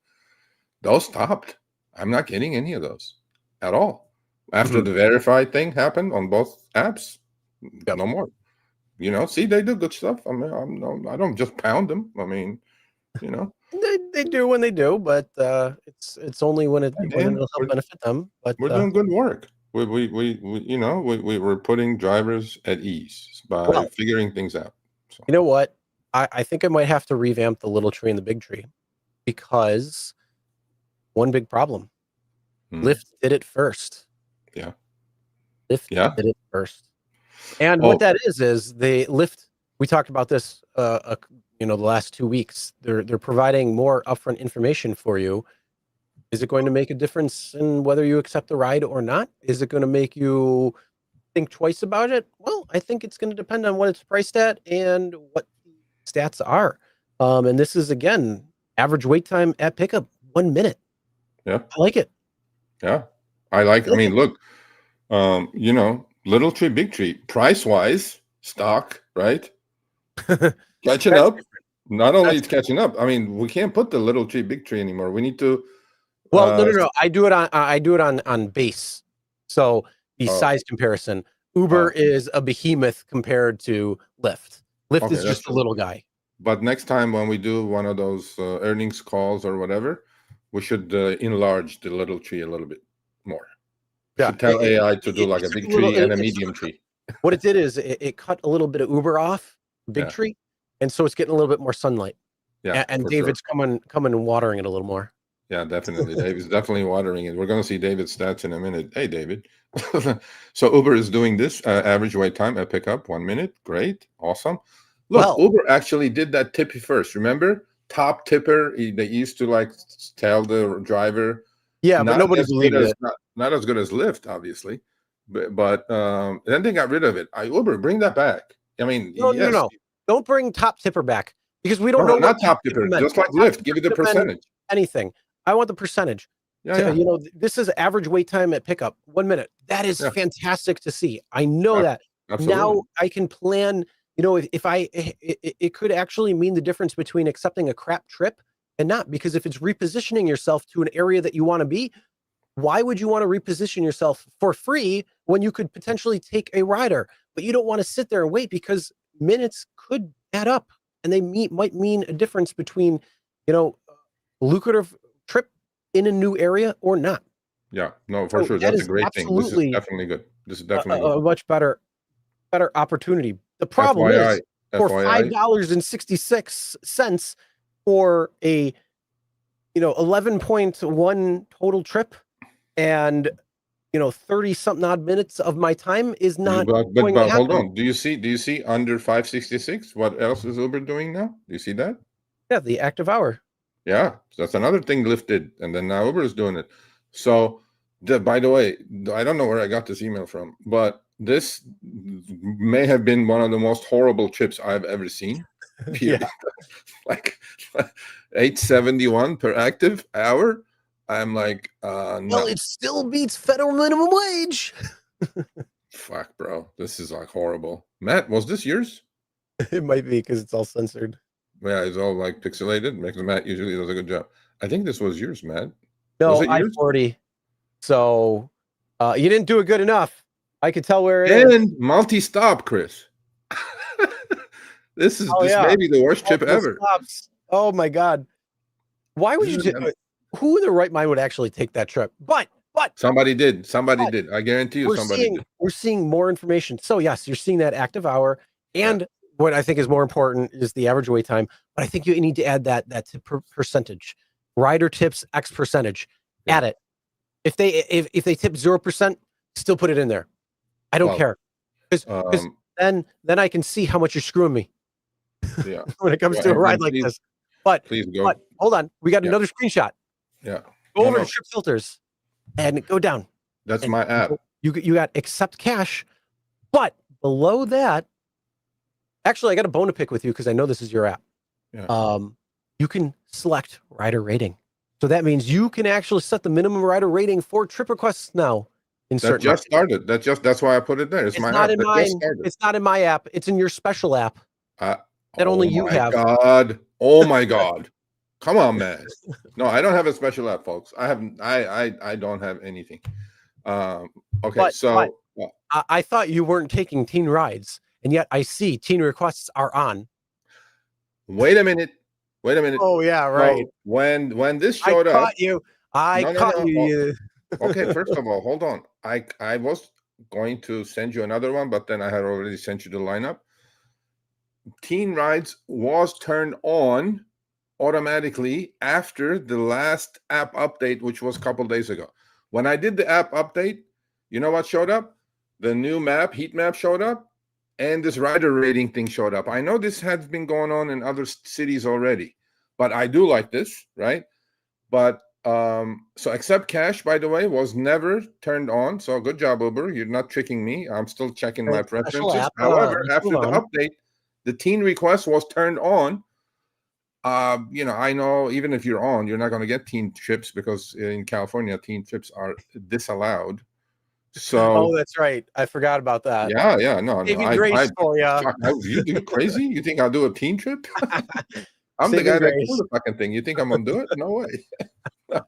those stopped. I'm not getting any of those at all. After the verified thing happened on both apps, no more. See, they do good stuff. I mean, I don't just pound them. I mean, They do when they do, but it's only when it'll help benefit them. But we're doing good work. we're putting drivers at ease by Well, figuring things out. So, you know what? I think I might have to revamp the little tree and the big tree, because one big problem. hmm, Lyft did it first. yeah, Lyft yeah. did it first. And what Oh, that is they Lyft, we talked about this the last 2 weeks. They're providing more upfront information for you. Is it going to make a difference in whether you accept the ride or not? Is it going to make you think twice about it? Well, I think it's going to depend on what it's priced at and what the stats are. And this is, again, average wait time at pickup, 1 minute. yeah, I like it. yeah. I like it. Look, little tree, big tree, price wise, stock, right? Catching That's up. different. Not only That's it's catching up. I mean, we can't put the little tree, big tree anymore. We need to. Well, no, Uh, no, no. I do it on base. So the oh, size comparison. Uber oh, is a behemoth compared to Lyft. Lyft okay, is that's just a true. little guy. But next time when we do one of those earnings calls or whatever, we should enlarge the little tree a little bit more. We Yeah, should tell AI to do like a it took big a little. tree and a It's medium tree. what it did is it cut a little bit of Uber off Big Yeah, Tree, and so it's getting a little bit more sunlight. yeah, And for sure. David's coming and watering it a little more. Yeah, definitely. David's definitely watering it. We're going to see David's stats in a minute. Hey, David. So Uber is doing this average wait time at pickup 1 minute. Great, awesome. Look, Well, Uber actually did that tippy first. Remember, top tipper. They used to like tell the driver. yeah, but Not nobody as good believed as it. not as good as Lyft, obviously, but then they got rid of it. Uber, bring that back. I mean, No, no, no, yes, no. Don't bring top tipper back, because we no, don't no, know what not top top tipper tipper, meant. just like Top Lyft. Give tipper you the could have been percentage. anything. I want the percentage. Yeah, yeah, This is average wait time at pickup, 1 minute. That is yeah, fantastic to see. I know ab- that. absolutely. Now I can plan, if it could actually mean the difference between accepting a crap trip and not, because if it's repositioning yourself to an area that you wanna be, why would you wanna reposition yourself for free when you could potentially take a rider? But you don't wanna sit there and wait, because minutes could add up, and they might mean a difference between, you know, lucrative trip in a new area or not. Yeah, no, for So sure. that That's a is great thing. This is absolutely definitely good. This is a definitely a good. a much better opportunity. The problem FYI, is, for FYI. $5.66 for a, 11.1 total trip, and, 30 something odd minutes of my time is not But going to hold happen. on. Do you see under 566? What else is Uber doing now? Do you see that? Yeah, the active hour. Yeah, that's another thing Lyft did, and then now Uber is doing it. So, by the way, I don't know where I got this email from, but this may have been one of the most horrible trips I've ever seen. Yeah. Period. Like 871 per active hour. I'm like, Well, no, it still beats federal minimum wage. fuck, bro. This is like horrible. Matt, was this yours? It might be, because it's all censored. Yeah, it's all like pixelated. Because Matt usually does a good job. I think this was yours, Matt. Was No, it yours? I-40. So, you didn't do it good enough. I could tell where it is. And multi-stop, Chris. This is Oh, this yeah. may be the worst trip Multiple ever. stops. Oh my god. Why would This you is who in their right mind would actually take that trip? But somebody did. Somebody but did. I guarantee you we're somebody seeing did. we're seeing more information. So yes, you're seeing that active hour, Yeah. and what I think is more important is the average wait time. But I think you need to add that tip percentage. Rider tips X percentage. Yeah. Add it. If they tip 0%, still put it in there. I don't Well, care. Because then I can see how much you're screwing me yeah. when it comes Well, to a ride and like this. But please go. but hold on, we got Yeah. another screenshot. Yeah. Go No, over no. to trip filters and go down. That's And my app. you got accept cash, but below that, actually, I got a bone to pick with you, because I know this is your app. Yeah. You can select rider rating, so that means you can actually set the minimum rider rating for trip requests now in That certain just markets. started. That's why I put it there. It's It's my not app. in That just mine. started. It's not in my app. It's in your special app Uh, that oh only you my have. god. Oh my god. Come on, man. No, I don't have a special app, folks. I haven't. I don't have anything. Okay, But so I thought you weren't taking teen rides, and yet I see teen requests are on. wait a minute. Wait a minute. Oh yeah, right. So when this I showed up, caught you. I no, no, caught no. Oh, you. Okay, first of all, hold on. I was going to send you another one, but then I had already sent you the lineup. Teen Rides was turned on automatically after the last app update, which was a couple days ago. When I did the app update, you know what showed up? The new map, heat map showed up, and this rider rating thing showed up. I know this has been going on in other cities already, but I do like this, right? But so accept cash, by the way, was never turned on. So good job, Uber. You're not tricking me. I'm still checking my Right, special preferences. app. However, Let's after move the on. update, the teen request was turned on. I know even if you're on, you're not going to get teen trips because in California, teen trips are disallowed. Oh, So that's right. I forgot about that. yeah, no, Saving grace for you. fuck, you crazy? You think I'll do a teen trip? I'm the Saving guy that killed grace. the fucking thing. You think I'm gonna do it? No way.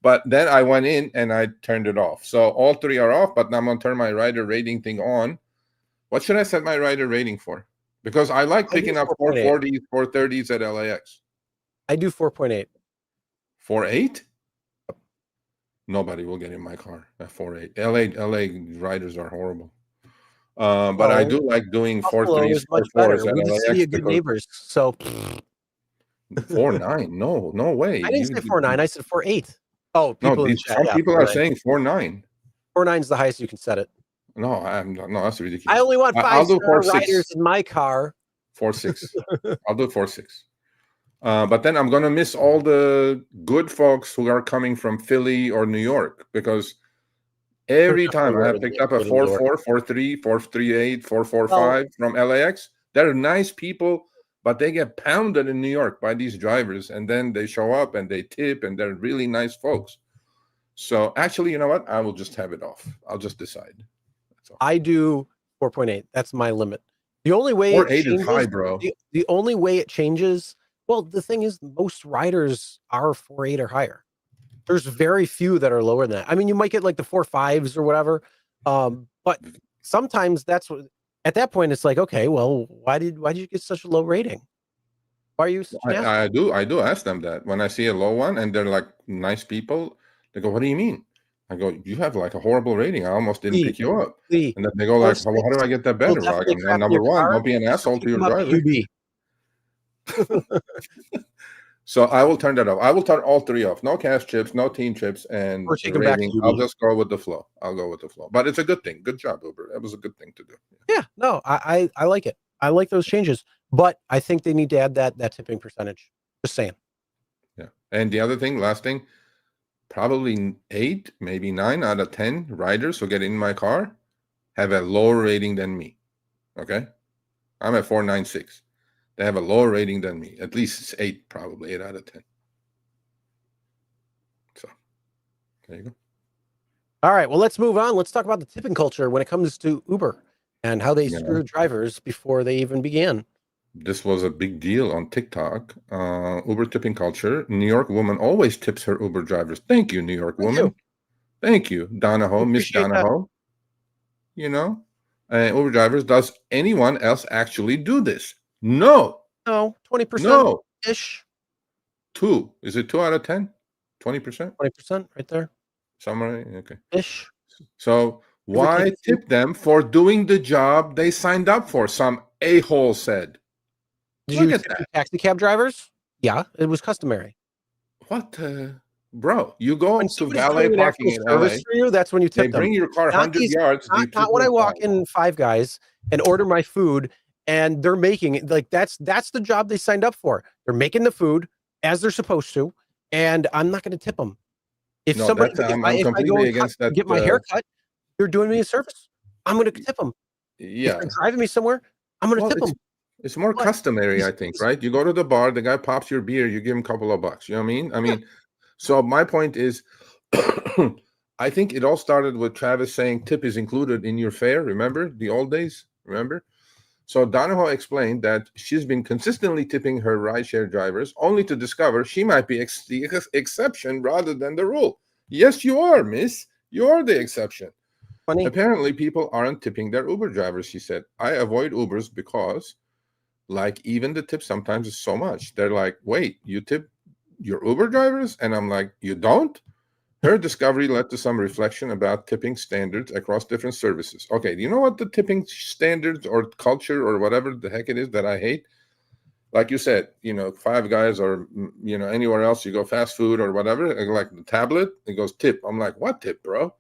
But then I went in and I turned it off. So all three are off, but now I'm gonna turn my rider rating thing on. What should I set my rider rating for? Because I like I do picking up 4.8. 440s, 430s at LAX. I do 4.8. 4.8? Nobody will get in my car at 4.8. LA riders are horrible. But I Oh, do like doing Buffalo 4.3s, is much 4.4s better. at We're the city LAX of good because neighbors. So 4.9. No way. I didn't say 4.9. I said 4.8. Oh, No, people in the chat. some Yeah, people are 4.9. saying 4.9. 4.9 is the highest you can set it. No, that's I ridiculous. only want I'll do 5-star 4.6. riders in my car. 4.6. I'll do 4.6. But then I'm gonna miss all the good folks who are coming from Philly or New York because They're every time definitely I lower have than picked up a go to New York. 4.4, 4.3, 4.38, Well, 4.45 from LAX. They're nice people, but they get pounded in New York by these drivers, and then they show up and they tip, and they're really nice folks. So actually, you know what? I will just have it off. I'll just decide. That's all. I do 4.8. That's my limit. The only way it 4.8 is high, changes, bro. the only way it changes, well, the thing is, most riders are 4.8 or higher. There's very few that are lower than that. I mean, you might get like the 4.5s or whatever. But sometimes that's what at that point it's like, okay, well, why did you get such a low rating? Why are you such an asshole? I do ask them that when I see a low one and they're like nice people. They go, "What do you mean?" I go, "You have like a horrible rating. I almost didn't Lee, pick you up." Lee, And then they go four like, "How six do I get that will better?" Like, definitely I'm crap in your number one, car. don't be an So asshole to pick your him up at driver. UB. So I will turn that off. I will turn all three off. No cash chips, no teen chips, and Or take him back to rating. I'll UB. just go with the flow. I'll go with the flow. But it's a good thing. Good job, Uber. That was a good thing to do. Yeah, no, I like it. I like those changes, but I think they need to add that tipping percentage. Just saying. Yeah. And the other thing, last thing, probably 8, maybe 9 out of 10 riders who get in my car have a lower rating than me. Okay. I'm at 4.96. They have a lower rating than me. At least it's 8, probably 8 out of 10. So there you go. All right, well, let's move on. Let's talk about the tipping culture when it comes to Uber and how they Yeah. screw drivers before they even began. This was a big deal on TikTok. Uber tipping culture. New York woman always tips her Uber drivers. Thank you, New York Thank you. woman. Thank you, Donahoe, Miss Appreciate that. Donahoe. You know, Uber drivers. Does anyone else actually do this? No. No, 20% No. ish. 2. Is it 2 out of 10? 20%? 20% right there. Summary. Okay. Ish. So Give or take why a few. tip them for doing the job they signed up for? Some a-hole said. Did Look you at tip that. your taxi cab drivers? Yeah, it was customary. What, bro? You go When to somebody's valet doing an parking actual in service LA. for you, that's when you They tip them. bring your car Not 100 these, yards. You tip not when I them walk 5. in Five Guys and order my food and they're making it like that's the job they signed up for. They're making the food as they're supposed to, and I'm not going to tip them. If No, somebody, that's if I'm I go completely and against that. get my hair cut, they're doing me a service. I'm going to tip them. If Yeah. they're driving me somewhere, I'm going to Well, tip them. it's more But customary, I think, right? You go to the bar, the guy pops your beer, you give him a couple of bucks. You know what I mean? I mean, so my point is, I think it all started with Travis saying tip is included in your fare. Remember the old days? Remember? So Donahoe explained that she's been consistently tipping her rideshare drivers, only to discover she might be the exception rather than the rule. Yes, you are, miss. You are the exception. funny. Apparently, people aren't tipping their Uber drivers, she said. I avoid Ubers because, like, even the tip sometimes is so much. They're like, wait, you tip your Uber drivers? And I'm like, you don't? Her discovery led to some reflection about tipping standards across different services. Okay, you know what the tipping standards or culture or whatever the heck it is that I hate? Like you said, Five Guys or, anywhere else, you go fast food or whatever, like the tablet, it goes tip. I'm like, what tip, bro?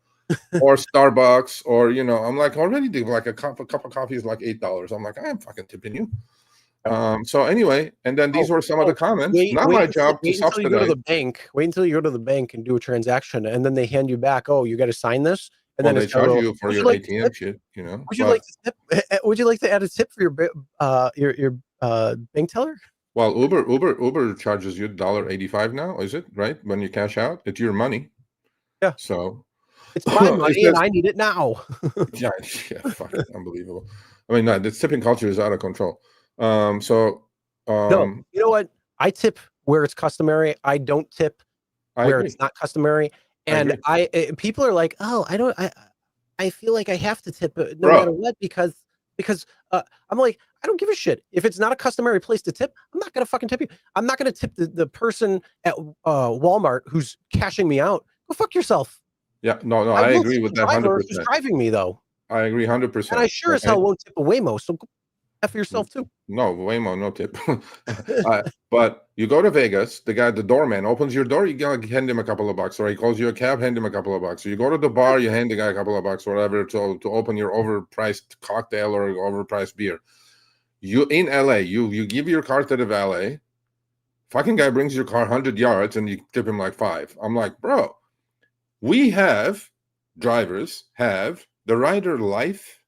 Or Starbucks, or, I'm like, already like a cup of coffee is like $8. I'm like, I am fucking tipping you. So anyway, and then these were some of the comments. Not my job to wait until you go to subsidize. the bank. Wait until you go to the bank and do a transaction, and then they hand you back. Oh, you got to sign this, and Well, then they it's got a charge little. you for Would you your like to ATM tip? shit, Would you but like to tip? Would you like to add a tip for your bank teller? well, Uber charges you $1.85 now, is it right? When you cash out, it's your money. Yeah, So it's my it money, and says, I need it now. yeah, fucking unbelievable. I mean, no, the tipping culture is out of control. So No, you know what? I tip where it's customary. I don't tip I where agree. it's not customary. I And agree. people are like, oh, I feel like I have to tip no Bro, matter what because I'm like, I don't give a shit. If it's not a customary place to tip, I'm not gonna fucking tip you. I'm not gonna tip the person at Walmart who's cashing me out. Go fuck yourself. yeah, no, I I will agree tip with the that driver who's 100%. driving me though. I agree And I 100%. sure as Okay. hell won't tip a Waymo. So go F yourself too. No, Waymo, no tip. But you go to Vegas, the doorman opens your door, you gotta hand him a couple of bucks, or he calls you a cab, hand him a couple of bucks. So you go to the bar, you hand the guy a couple of bucks, whatever, to open your overpriced cocktail or overpriced beer. You in LA, you give your car to the valet. Fucking guy brings your car 100 yards and you tip him like 5. I'm like, bro, drivers have the rider life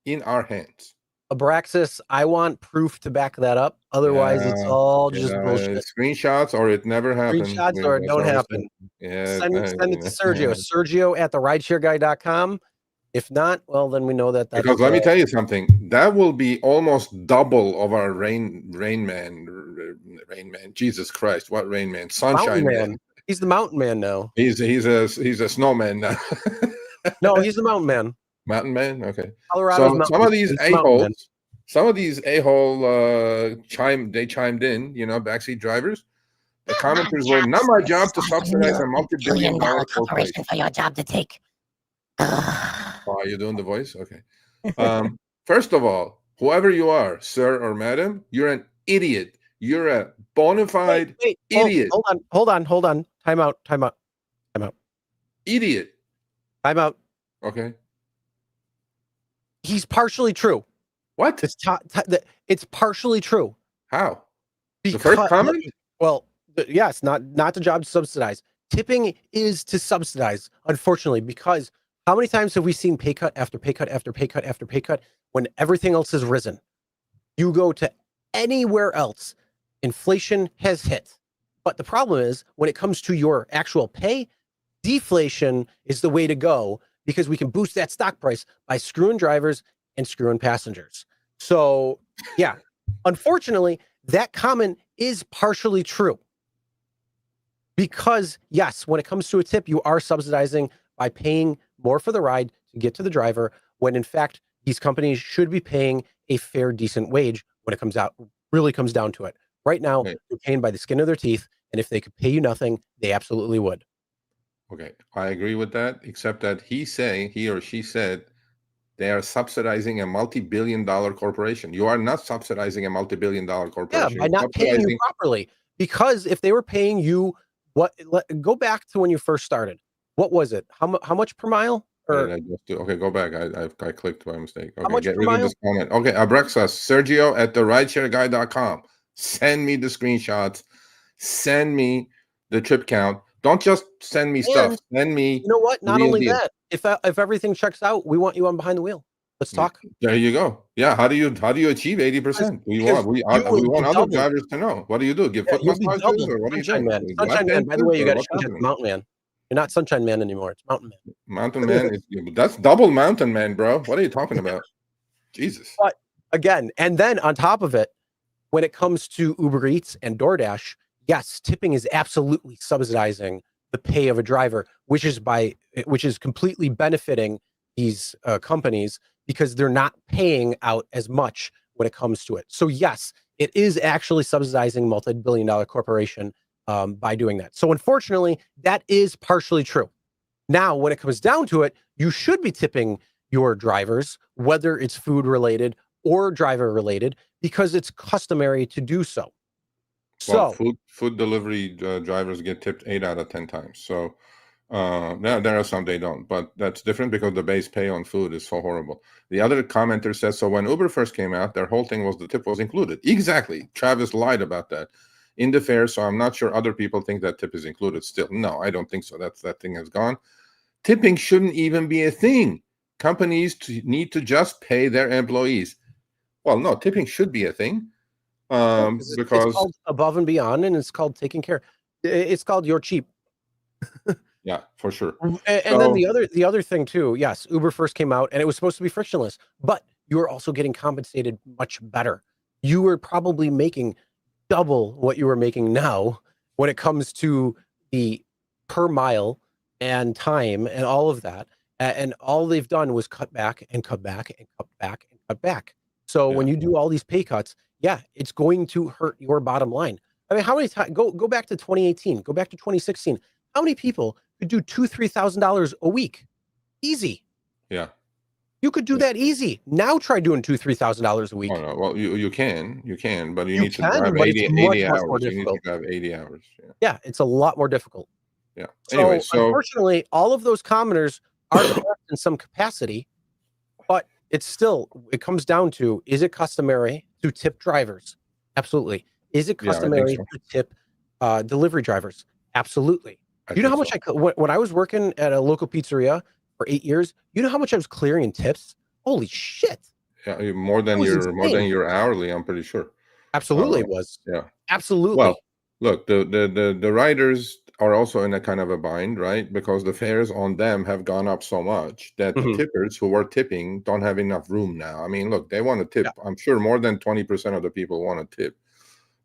in our hands. Abraxas, I want proof to back that up. Otherwise, it's all just bullshit. Screenshots or it never happened. Screenshots or it That's don't all we said. happen. Yeah, Send it to Sergio. Sergio at the rideshareguy.com. If not, well, then we know that that's because let me tell you something. That will be almost double of our Rain Man. Jesus Christ, what Rain Man? Sunshine Mountain Man. Man. He's the mountain man now. He's a snowman now. No, he's the mountain man. Mountain Man. Okay. Colorado's So mountain. some of these He's the mountain man. chimed in. Backseat drivers. The commenters were not my job to subsidize a multi-billion-dollar corporation for your job to take. Oh, are you doing the voice? Okay. First of all, whoever you are, sir or madam, you're an idiot. You're a bona fide idiot. Hold on. Time out. Idiot. Time out. Okay. He's partially true. What? It's partially true. How? The first comment? Well, yes, not the job to subsidize. Tipping is to subsidize, unfortunately, because how many times have we seen pay cut after pay cut after pay cut after pay cut when everything else has risen? You go to anywhere else, inflation has hit. But the problem is when it comes to your actual pay, deflation is the way to go because we can boost that stock price by screwing drivers and screwing passengers. So, yeah, unfortunately, that comment is partially true. Because, yes, when it comes to a tip, you are subsidizing by paying more for the ride to get to the driver, when in fact, these companies should be paying a fair, decent wage when it really comes down to it. Right now, they're paying by the skin of their teeth, and if they could pay you nothing, they absolutely would. Okay, I agree with that, except that he or she said, they are subsidizing a multi-billion-dollar corporation. You are not subsidizing a multi-billion-dollar corporation. Yeah, by not paying you properly. Because if they were paying you, go back to when you first started. What was it? How much per mile? Okay, go back. I clicked by mistake. Okay, get rid of this comment. Okay, Abrexas, Sergio at the rideshareguy.com. Send me the screenshots. Send me the trip count. Don't just send me stuff. Send me. You know what? Not only that, if everything checks out, we want you on behind the wheel. Let's talk. There you go. Yeah. How do you achieve 80%? We want other drivers to know. What do you do? Give foot massages or what do you Sunshine Man. Sunshine Man. By the way, you got to change it to Mountain Man. You're not Sunshine Man anymore. It's Mountain Man. Mountain Man that's double Mountain Man, bro. What are you talking about? Jesus. But again, and then on top of it, when it comes to Uber Eats and DoorDash, yes, tipping is absolutely subsidizing the pay of a driver, which is completely benefiting these companies because they're not paying out as much when it comes to it. So yes, it is actually subsidizing multi-billion-dollar corporation by doing that. So unfortunately, that is partially true. Now, when it comes down to it, you should be tipping your drivers, whether it's food related or driver related, because it's customary to do so. Well, So food delivery drivers get tipped 8 out of 10 times. So there are some they don't, but that's different because the base pay on food is so horrible. The other commenter says, so when Uber first came out, their whole thing was the tip was included. Exactly. Travis lied about that in the fare. So I'm not sure other people think that tip is included still. No, I don't think so. That thing has gone. Tipping shouldn't even be a thing. Companies need to just pay their employees. Well, no, tipping should be a thing. it's Because called above and beyond, and it's called taking care. It's called you're cheap. yeah, for sure. And then the other thing too, yes, Uber first came out and it was supposed to be frictionless, but you were also getting compensated much better. You were probably making double what you were making now when it comes to the per mile and time and all of that. And all they've done was cut back and cut back and cut back and cut back. So when you do all these pay cuts, yeah, it's going to hurt your bottom line. I mean, how many times go back to 2018, go back to 2016. How many people could do $2,000-$3,000 a week? Easy. Yeah. You could do that easy. Now try doing $2,000-$3,000 a week. Oh, no. Well, you can, but you need to can, drive but 80, it's much 80 more hours. You need to difficult. drive 80 hours. Yeah, it's a lot more difficult. Yeah. So Anyway, so unfortunately, all of those commenters are correct in some capacity, but it's still, it comes down to, is it customary to tip drivers? Absolutely. Is it yeah, I think customary so. to tip delivery drivers? Absolutely. I You know how think much when I was working at a local pizzeria for 8 years, you know how much I was clearing in tips? Holy shit. Yeah, more than was your insane. hourly, I'm pretty sure. Absolutely it was. Yeah. Absolutely. Well, look, the riders are also in a kind of a bind, right? Because the fares on them have gone up so much that the tippers who were tipping don't have enough room now. I mean, look, they want to tip. Yeah. I'm sure more than 20% of the people want to tip.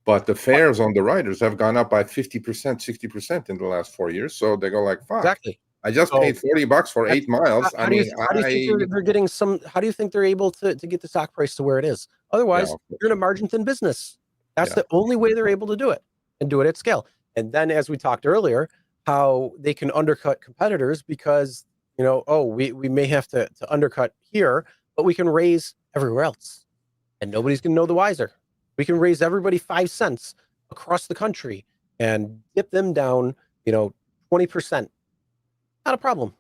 But the fares on the riders have gone up by 50%, 60% in the last 4 years. So they go like, fuck. Exactly. I just paid $40 for 8 miles. How do you think they're getting some? How do you think they're able to get the stock price to where it is? Otherwise, you're in a margin thin business. That's the only way they're able to do it and do it at scale. And then, as we talked earlier, how they can undercut competitors because we may have to undercut here, but we can raise everywhere else, and nobody's going to know the wiser. We can raise everybody 5 cents across the country and dip them down, 20%. Not a problem.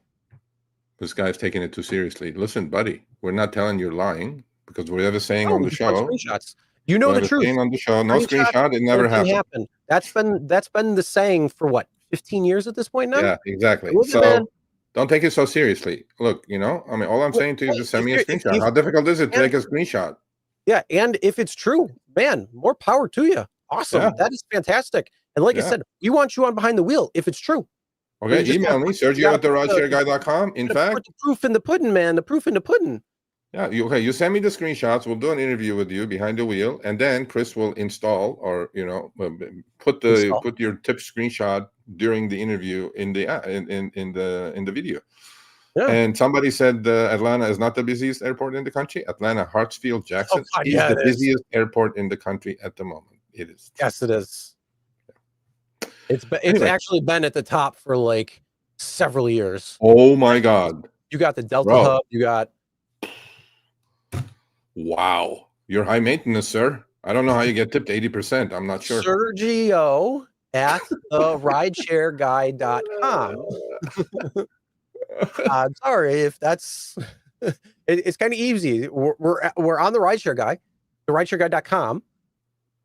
This guy's taking it too seriously. Listen, buddy, we're not telling you're lying because we have a saying on the show. Screenshots. You know the truth. Saying on the show, no screenshot. It never happened. That's been the saying for what, 15 years at this point now? Yeah, exactly. So don't take it so seriously. Look, I mean, all I'm saying to you is just send me a screenshot. How difficult is it to take a screenshot? Yeah, and if it's true, man, more power to you. Awesome. Yeah. That is fantastic. And like I said, we want you on behind the wheel if it's true. Okay, email me, Sergio at therideshareguy.com. In fact, put the proof in the pudding, man. The proof in the pudding. Yeah, you send me the screenshots. We'll do an interview with you behind the wheel, and then Chris will install or put your tip screenshot during the interview in the video. Yeah. And somebody said Atlanta is not the busiest airport in the country. Atlanta, Hartsfield, Jackson is the busiest airport in the country at the moment. It is. Yes, it is. It's actually been at the top for like several years. Oh my God! You got the Delta hub. You got. Wow, you're high maintenance, sir. I don't know how you get tipped 80%. I'm not sure. Sergio at therideshareguy.com. I'm sorry if that's. It's kind of easy. We're on the Rideshare Guy, therideshareguy.com.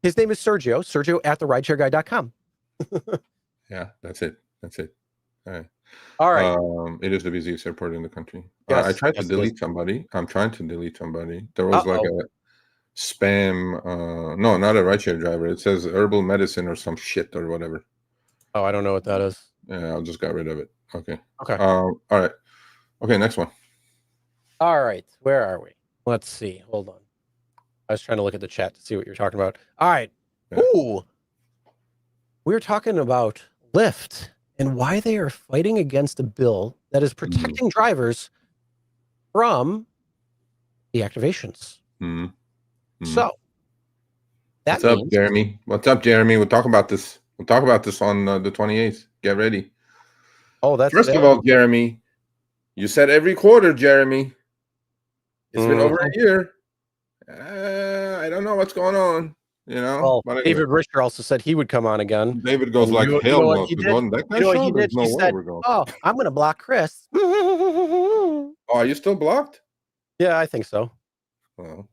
His name is Sergio at therideshareguy.com. Yeah, that's it. All right. It is the busiest airport in the country. Yes, I tried to delete somebody. I'm trying to delete somebody. There was like a spam. No, not a rideshare driver. It says herbal medicine or some shit or whatever. Oh, I don't know what that is. Yeah, I just got rid of it. Okay. All right. Okay, next one. All right. Where are we? Let's see. Hold on. I was trying to look at the chat to see what you're talking about. All right. Yeah. Ooh. We're talking about Lyft and why they are fighting against a bill that is protecting drivers from deactivations. So what's up, Jeremy? What's up, Jeremy? We'll talk about this. We'll talk about this on the 28th. Get ready. Oh, that's First of all, Jeremy, you said every quarter, Jeremy. It's been over a year. I don't know what's going on, Well, But anyway, David Risher also said he would come on again. David goes And like, you hell know what no. he To did? go on that You know what show, he there's did? no He way said, we're going. "Oh, I'm going to block Chris." Oh, are you still blocked? Yeah, I think so. Well,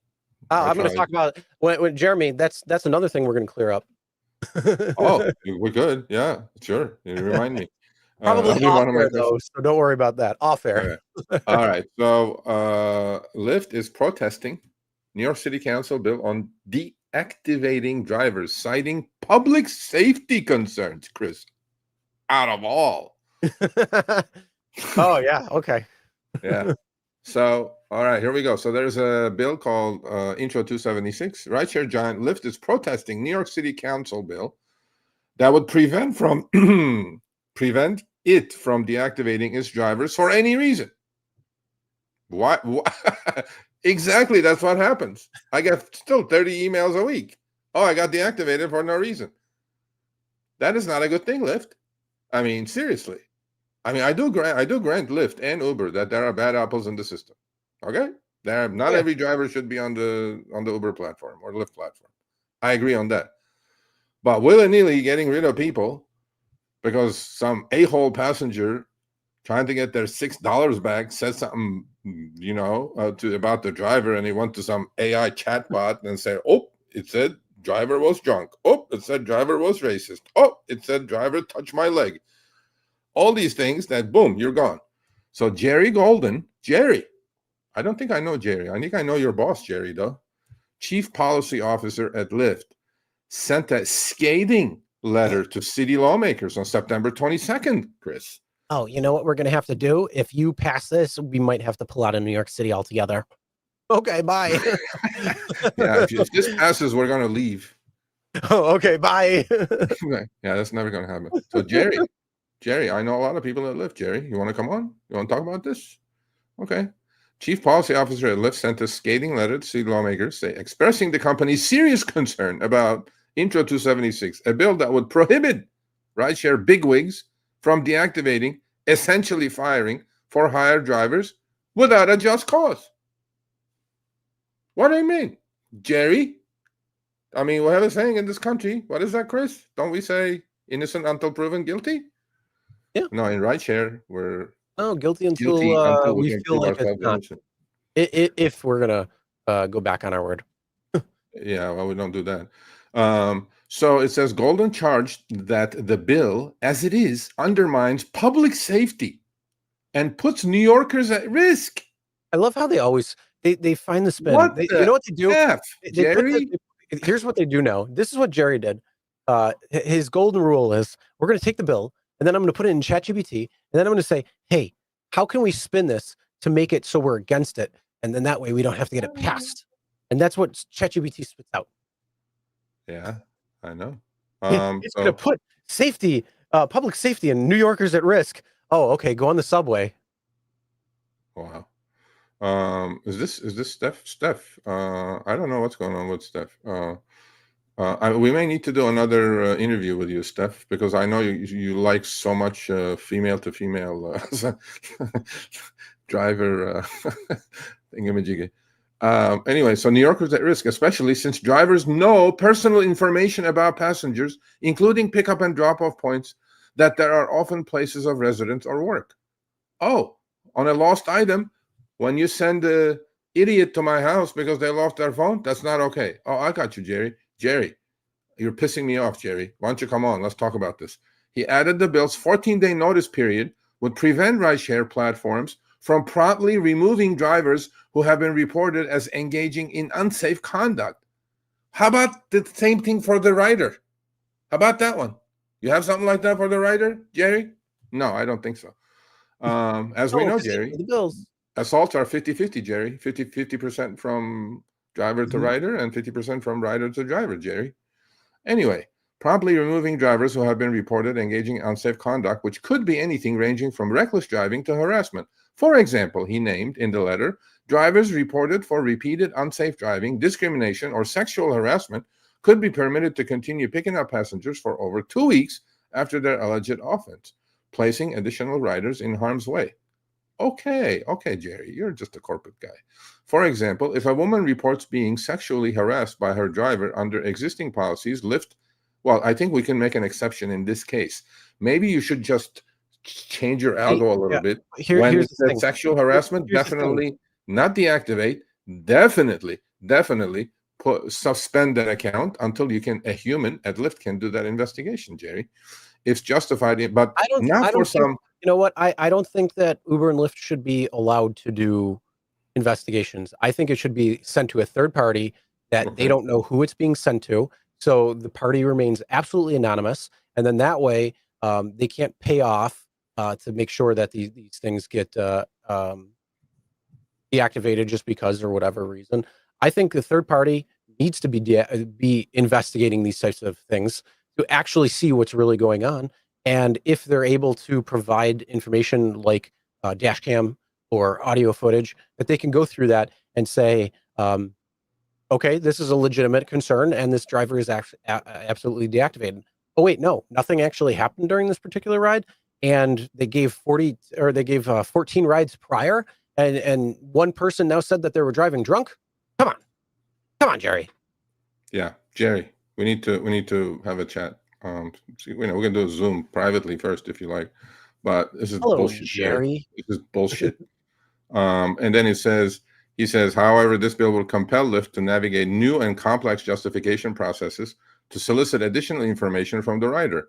I'm going to talk about when Jeremy. That's another thing we're going to clear up. Oh, we're good. Yeah, sure. You remind me. Probably That'll be off one of my air though, questions. so don't worry about that. Off air. Okay. All right. So, Lyft is protesting New York City Council bill on deactivating drivers, citing public safety concerns. Chris, out of all. Oh yeah. Okay. Yeah. So, all right, here we go. So there's a bill called Intro 276. Rideshare giant Lyft is protesting New York City Council bill that would prevent it from deactivating its drivers for any reason. Why? Exactly, that's what happens. I get still 30 emails a week. Oh, I got deactivated for no reason. That is not a good thing, Lyft. I mean, seriously. I mean, I do grant Lyft and Uber that there are bad apples in the system. Okay, not every driver should be on the Uber platform or Lyft platform. I agree on that. But willy-nilly getting rid of people because some a-hole passenger trying to get their $6 back said something, about the driver, and he went to some AI chatbot and said, "Oh, it said driver was drunk. Oh, it said driver was racist. Oh, it said driver touched my leg." All these things that, boom, you're gone. So Jerry Golden, I don't think I know Jerry. I think I know your boss, Jerry, though. Chief Policy Officer at Lyft, sent a scathing letter to city lawmakers on September 22nd, Chris. Oh, you know what we're going to have to do? If you pass this, we might have to pull out of New York City altogether. Okay, bye. Yeah, if this passes, we're going to leave. Oh, okay, bye. Yeah, that's never going to happen. So Jerry, I know a lot of people at Lyft. Jerry, you want to come on? You want to talk about this? Okay. Chief Policy Officer at Lyft sent a scathing letter to city lawmakers expressing the company's serious concern about Intro 276, a bill that would prohibit rideshare bigwigs from deactivating, essentially firing, for hire drivers without a just cause. What do you mean, Jerry? I mean, we have a saying in this country. What is that, Chris? Don't we say innocent until proven guilty? Yeah. No, in rideshare, we're guilty until we feel like it's not. If we're gonna go back on our word. Yeah, well, we don't do that. So it says Golden charged that the bill, as it is, undermines public safety and puts New Yorkers at risk. I love how they always they find the spin. You know what they do? Jerry? Here's what they do now. This is what Jerry did. His golden rule is we're going to take the bill and then I'm going to put it in ChatGPT and then I'm going to say, hey, how can we spin this to make it so we're against it? And then that way we don't have to get it passed. And that's what ChatGPT spits out. Yeah, I know. It's going to put safety, public safety and New Yorkers at risk. Oh, okay. Go on the subway. Wow. Is this Steph? I don't know what's going on with Steph. We may need to do another interview with you, Steph, because I know you like so much female to female driver thingamajiggy. Anyway, so New Yorkers at risk, especially since drivers know personal information about passengers, including pickup and drop-off points, that there are often places of residence or work. Oh, on a lost item, when you send an idiot to my house because they lost their phone, that's not okay. Oh, I got you, Jerry. Jerry, you're pissing me off, Jerry. Why don't you come on? Let's talk about this. He added the bill's 14-day notice period would prevent rideshare platforms from promptly removing drivers who have been reported as engaging in unsafe conduct. How about the same thing for the rider? How about that one? You have something like that for the rider, Jerry? No, I don't think so. As we know, Jerry, assaults are 50-50, Jerry. 50% from driver to rider and 50% from rider to driver, Jerry. Anyway, promptly removing drivers who have been reported engaging in unsafe conduct, which could be anything ranging from reckless driving to harassment. For example, he named in the letter, drivers reported for repeated unsafe driving, discrimination, or sexual harassment could be permitted to continue picking up passengers for over 2 weeks after their alleged offense, placing additional riders in harm's way. Okay, Jerry, you're just a corporate guy. For example, if a woman reports being sexually harassed by her driver under existing policies, Lyft, well, I think we can make an exception in this case. Maybe you should just change your algo a little bit. When Here's it the says thing. sexual harassment, definitely not deactivate. Definitely suspend that account until a human at Lyft can do that investigation, Jerry. It's justified, but not for some. You know what? I don't think that Uber and Lyft should be allowed to do investigations. I think it should be sent to a third party that they don't know who it's being sent to. So the party remains absolutely anonymous. And then that way they can't pay off to make sure that these things get deactivated just because or whatever reason. I think the third party needs to be investigating these types of things to actually see what's really going on. And if they're able to provide information like dash cam or audio footage, that they can go through that and say, okay, this is a legitimate concern and this driver is absolutely deactivated. Oh wait, no, nothing actually happened during this particular ride. And they gave 14 rides prior. And one person now said that they were driving drunk. Come on, Jerry. Yeah, Jerry, we need to have a chat. We can do a Zoom privately first if you like, but this is bullshit, Jerry. This is bullshit. And then he says, however, this bill will compel Lyft to navigate new and complex justification processes to solicit additional information from the rider.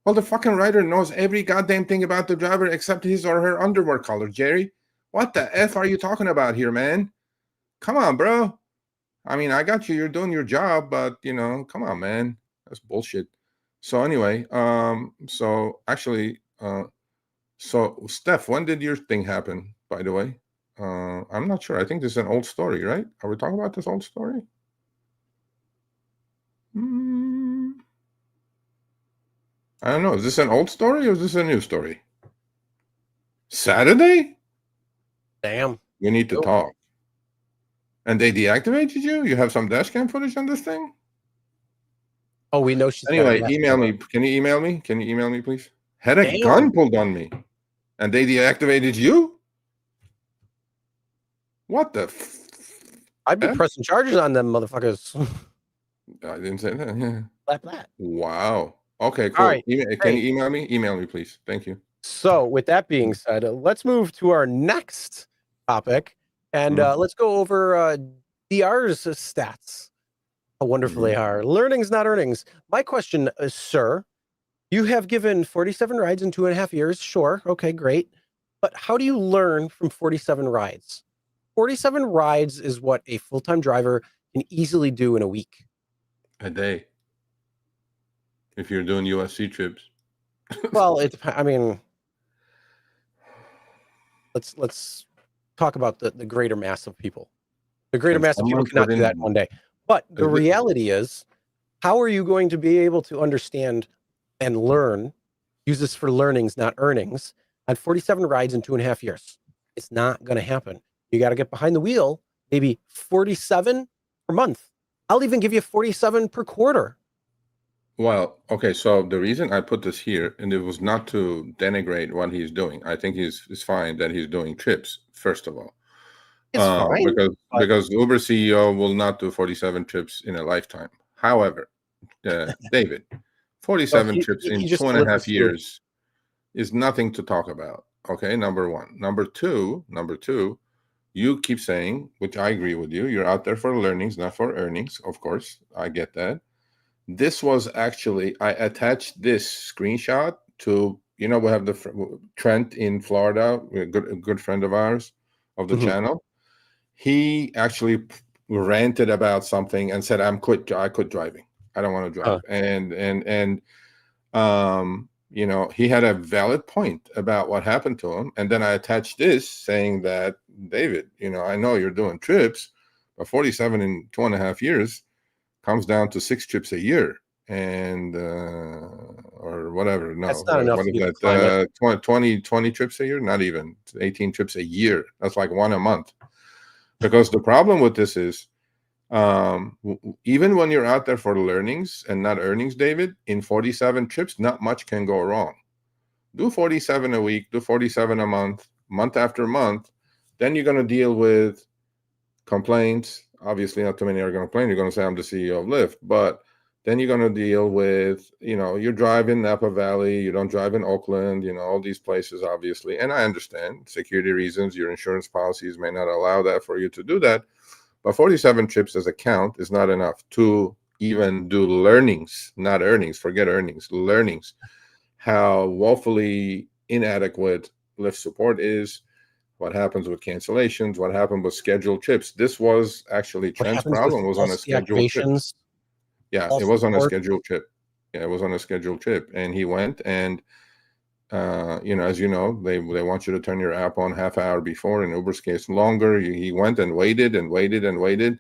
Well, the fucking rider knows every goddamn thing about the driver except his or her underwear color, Jerry. What the F are you talking about here, man? Come on, bro. I mean, I got you. You're doing your job, but, come on, man. That's bullshit. So anyway, so Steph, when did your thing happen, by the way? I'm not sure. I think this is an old story, right? Are we talking about this old story? I don't know. Is this an old story or is this a new story? Saturday? Damn. We need to talk. And they deactivated you? You have some dash cam footage on this thing? Oh, we know she's Anyway, email me. Can you email me? Can you email me, please? Had a gun pulled on me. And they deactivated you? What the I'd be pressing charges on them motherfuckers. I didn't say that. Yeah. That. Wow. Okay, cool. All right. Can you email me? Email me, please. Thank you. So with that being said, let's move to our next topic. And let's go over DR's stats. How wonderful they are. Learnings, not earnings. My question is, sir, you have given 47 rides in 2.5 years. Sure. Okay, great. But how do you learn from 47 rides? 47 rides is what a full-time driver can easily do in a week. A day. If you're doing USC trips. Well, let's talk about the greater mass of people. The greater mass of people cannot do that in one day. But the reality is, how are you going to be able to understand and learn, use this for learnings, not earnings, on 47 rides in 2.5 years? It's not going to happen. You got to get behind the wheel, maybe 47 per month. I'll even give you 47 per quarter. Well, okay, so the reason I put this here, and it was not to denigrate what he's doing. I think it's fine that he's doing trips, first of all. It's fine. Because the Uber CEO will not do 47 trips in a lifetime. However, David, 47 trips in 2.5 years is nothing to talk about. Okay, number one. Number two, you keep saying, which I agree with you, you're out there for learnings, not for earnings. Of course, I get that. This was actually, I attached this screenshot to, we have the Trent in Florida, a good friend of ours of the channel. He actually ranted about something and said, I quit driving. I don't want to drive. And he had a valid point about what happened to him. And then I attached this saying that, David, I know you're doing trips, but 47 in 2.5 years comes down to 6 trips a year, and or whatever. No, that's not enough. What is that? 20 trips a year? Not even 18 trips a year. That's like one a month. Because the problem with this is, Even when you're out there for learnings and not earnings, David, in 47 trips, not much can go wrong. Do 47 a week, do 47 a month, month after month. Then you're going to deal with complaints. Obviously, not too many are going to complain. You're going to say, I'm the CEO of Lyft. But then you're going to deal with, you're driving Napa Valley, you don't drive in Oakland, all these places, obviously. And I understand security reasons, your insurance policies may not allow that for you to do that. But 47 trips as a count is not enough to even do learnings, not earnings, forget earnings, learnings, how woefully inadequate Lyft support is, what happens with cancellations, what happened with scheduled trips. This was actually What Trent's happens with problem, was on a false scheduled trip. deactivations? Yeah, it False was on a support? scheduled trip. Yeah, it was on a scheduled trip. And he went and as you know, they want you to turn your app on half an hour before. In Uber's case, longer. He went and waited and waited and waited.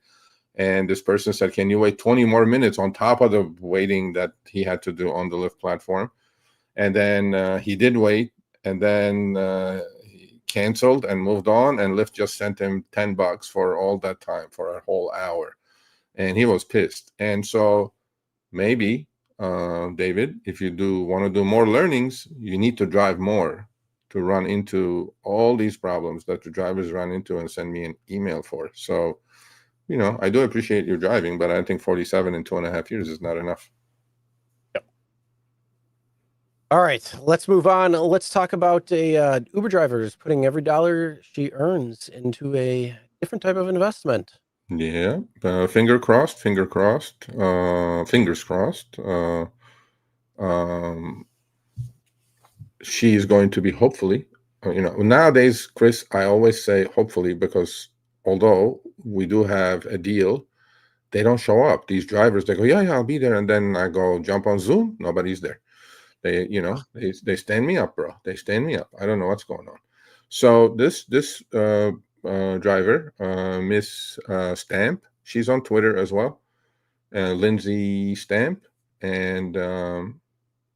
And this person said, can you wait 20 more minutes on top of the waiting that he had to do on the Lyft platform? And then he did wait. And then he canceled and moved on. And Lyft just sent him $10 for all that time, for a whole hour. And he was pissed. And so maybe, David, if you want to do more learnings, you need to drive more to run into all these problems that the drivers run into and send me an email for. So, I do appreciate your driving, but I think 47 in 2.5 years is not enough. Yep. All right, let's move on. Let's talk about a Uber driver who's putting every dollar she earns into a different type of investment. Yeah, fingers crossed. Fingers crossed. She's going to be, hopefully, nowadays, Chris, I always say hopefully, because although we do have a deal, they don't show up. These drivers, they go, yeah, I'll be there. And then I go jump on Zoom. Nobody's there. They, they stand me up, bro. They stand me up. I don't know what's going on. So this driver, Miss Stamp, she's on Twitter as well, Lindsay Stamp, and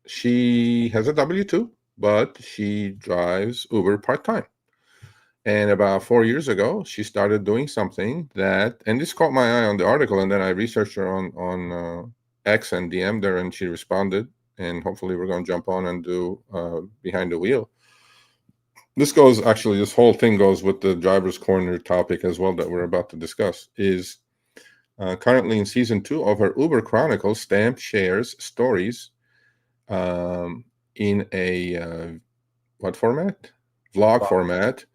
she has a W-2, but she drives Uber part-time. And about 4 years ago, she started doing something that, and this caught my eye on the article, and then I researched her on X and DM'd her, and she responded. And hopefully we're going to jump on and do Behind the Wheel. This whole thing goes with the driver's corner topic as well that we're about to discuss. Is currently in season 2 of her Uber Chronicles, Stamp shares stories in a what format? Vlog format,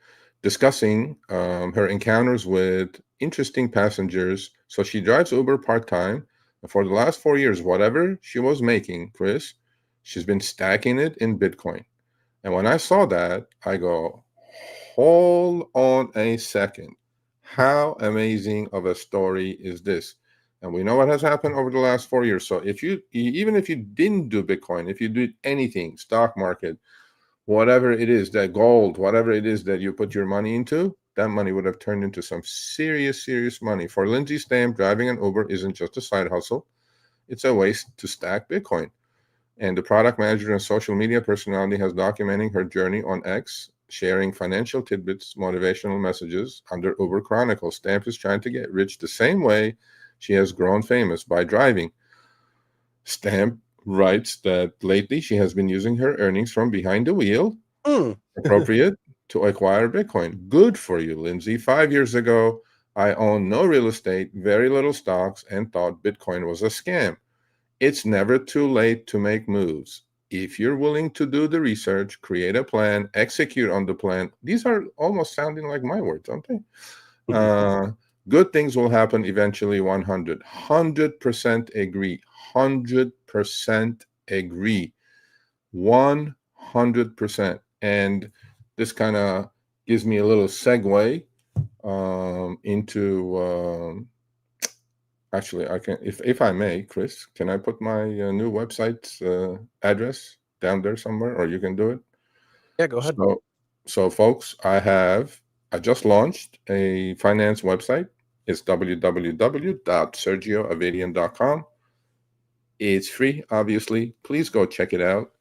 discussing her encounters with interesting passengers. So she drives Uber part-time. For the last 4 years, whatever she was making, Chris, she's been stacking it in Bitcoin. And when I saw that, I go, hold on a second. How amazing of a story is this? And we know what has happened over the last 4 years. So even if you didn't do Bitcoin, if you did anything, stock market, whatever it is, that gold, whatever it is that you put your money into, that money would have turned into some serious, serious money. For Lindsay Stamp, driving an Uber isn't just a side hustle. It's a way to stack Bitcoin. And the product manager and social media personality has documenting her journey on X, sharing financial tidbits, motivational messages under Uber Chronicles. Stamp is trying to get rich the same way she has grown famous, by driving. Stamp writes that lately she has been using her earnings from behind the wheel, appropriate, to acquire Bitcoin. Good for you, Lindsay. 5 years ago, I owned no real estate, very little stocks, and thought Bitcoin was a scam. It's never too late to make moves. If you're willing to do the research, create a plan, execute on the plan. These are almost sounding like my words, aren't they? Good things will happen eventually. 100% agree. 100% agree. 100%. And this kind of gives me a little segue into actually, I can, if I may, Chris, can I put my new website address down there somewhere, or you can do it? Yeah, go ahead. So folks, I just launched a finance website. It's www.sergioavadian.com. It's free, obviously. Please go check it out.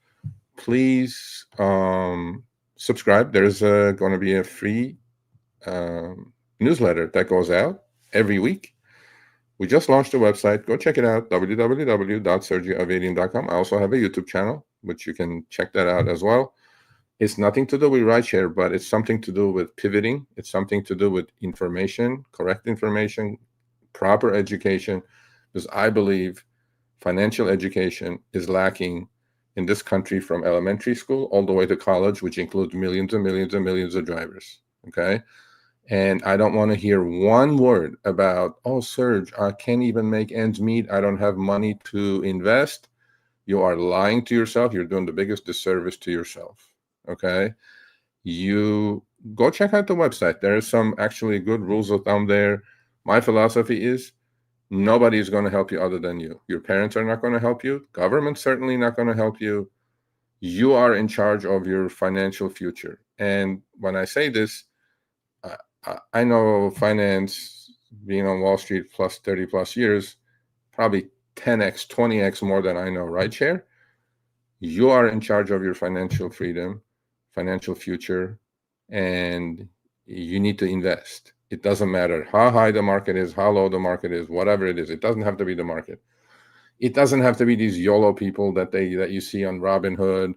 Please subscribe. There's going to be a free newsletter that goes out every week We just launched a website. Go check it out, www.sergioavadian.com. I also have a YouTube channel, which you can check that out as well. It's nothing to do with rideshare, but it's something to do with pivoting. It's something to do with information, correct information, proper education, because I believe financial education is lacking in this country from elementary school all the way to college, which includes millions and millions and millions of drivers. Okay. And I don't want to hear one word about, oh, Serge, I can't even make ends meet. I don't have money to invest. You are lying to yourself. You're doing the biggest disservice to yourself. Okay. You go check out the website. There are some actually good rules of thumb there. My philosophy is nobody is going to help you other than you. Your parents are not going to help you. Government's certainly not going to help you. You are in charge of your financial future. And when I say this, I know finance, being on Wall Street plus 30 plus years, probably 10x, 20x more than I know rideshare. You are in charge of your financial freedom, financial future, and you need to invest. It doesn't matter how high the market is, how low the market is, whatever it is. It doesn't have to be the market. It doesn't have to be these YOLO people that you see on Robinhood.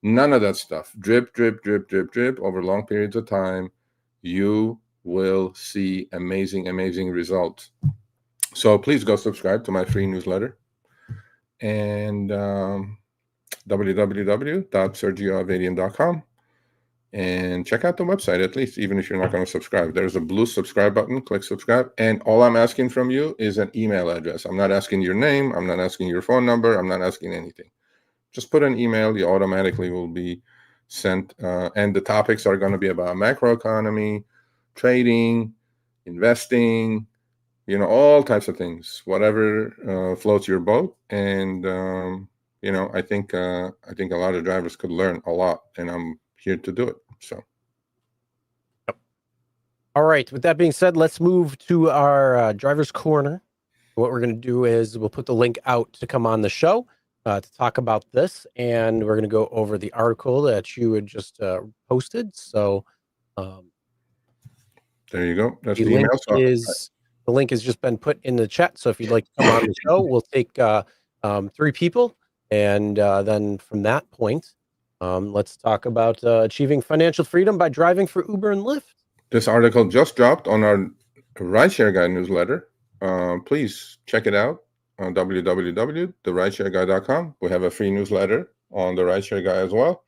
None of that stuff. Drip, drip, drip, drip, drip over long periods of time. You will see amazing, amazing results. So please go subscribe to my free newsletter and www.sergioavadian.com and check out the website at least, even if you're not going to subscribe. There's a blue subscribe button. Click subscribe. And all I'm asking from you is an email address. I'm not asking your name. I'm not asking your phone number. I'm not asking anything. Just put an email. You automatically will be sent. And the topics are going to be about macroeconomy, trading, investing, all types of things, whatever floats your boat. And, I think a lot of drivers could learn a lot, and I'm here to do it. So. Yep. All right. With that being said, let's move to our driver's corner. What we're going to do is we'll put the link out to come on the show to talk about this, and we're going to go over the article that you had just posted. So there you go. That's the the link email. the link has just been put in the chat. So if you'd like to come on the show, we'll take 3 people, and then from that point, let's talk about achieving financial freedom by driving for Uber and Lyft. This article just dropped on our Rideshare Guy newsletter. Please check it out on www.therideshareguy.com. We have a free newsletter on the Rideshare Guy as well.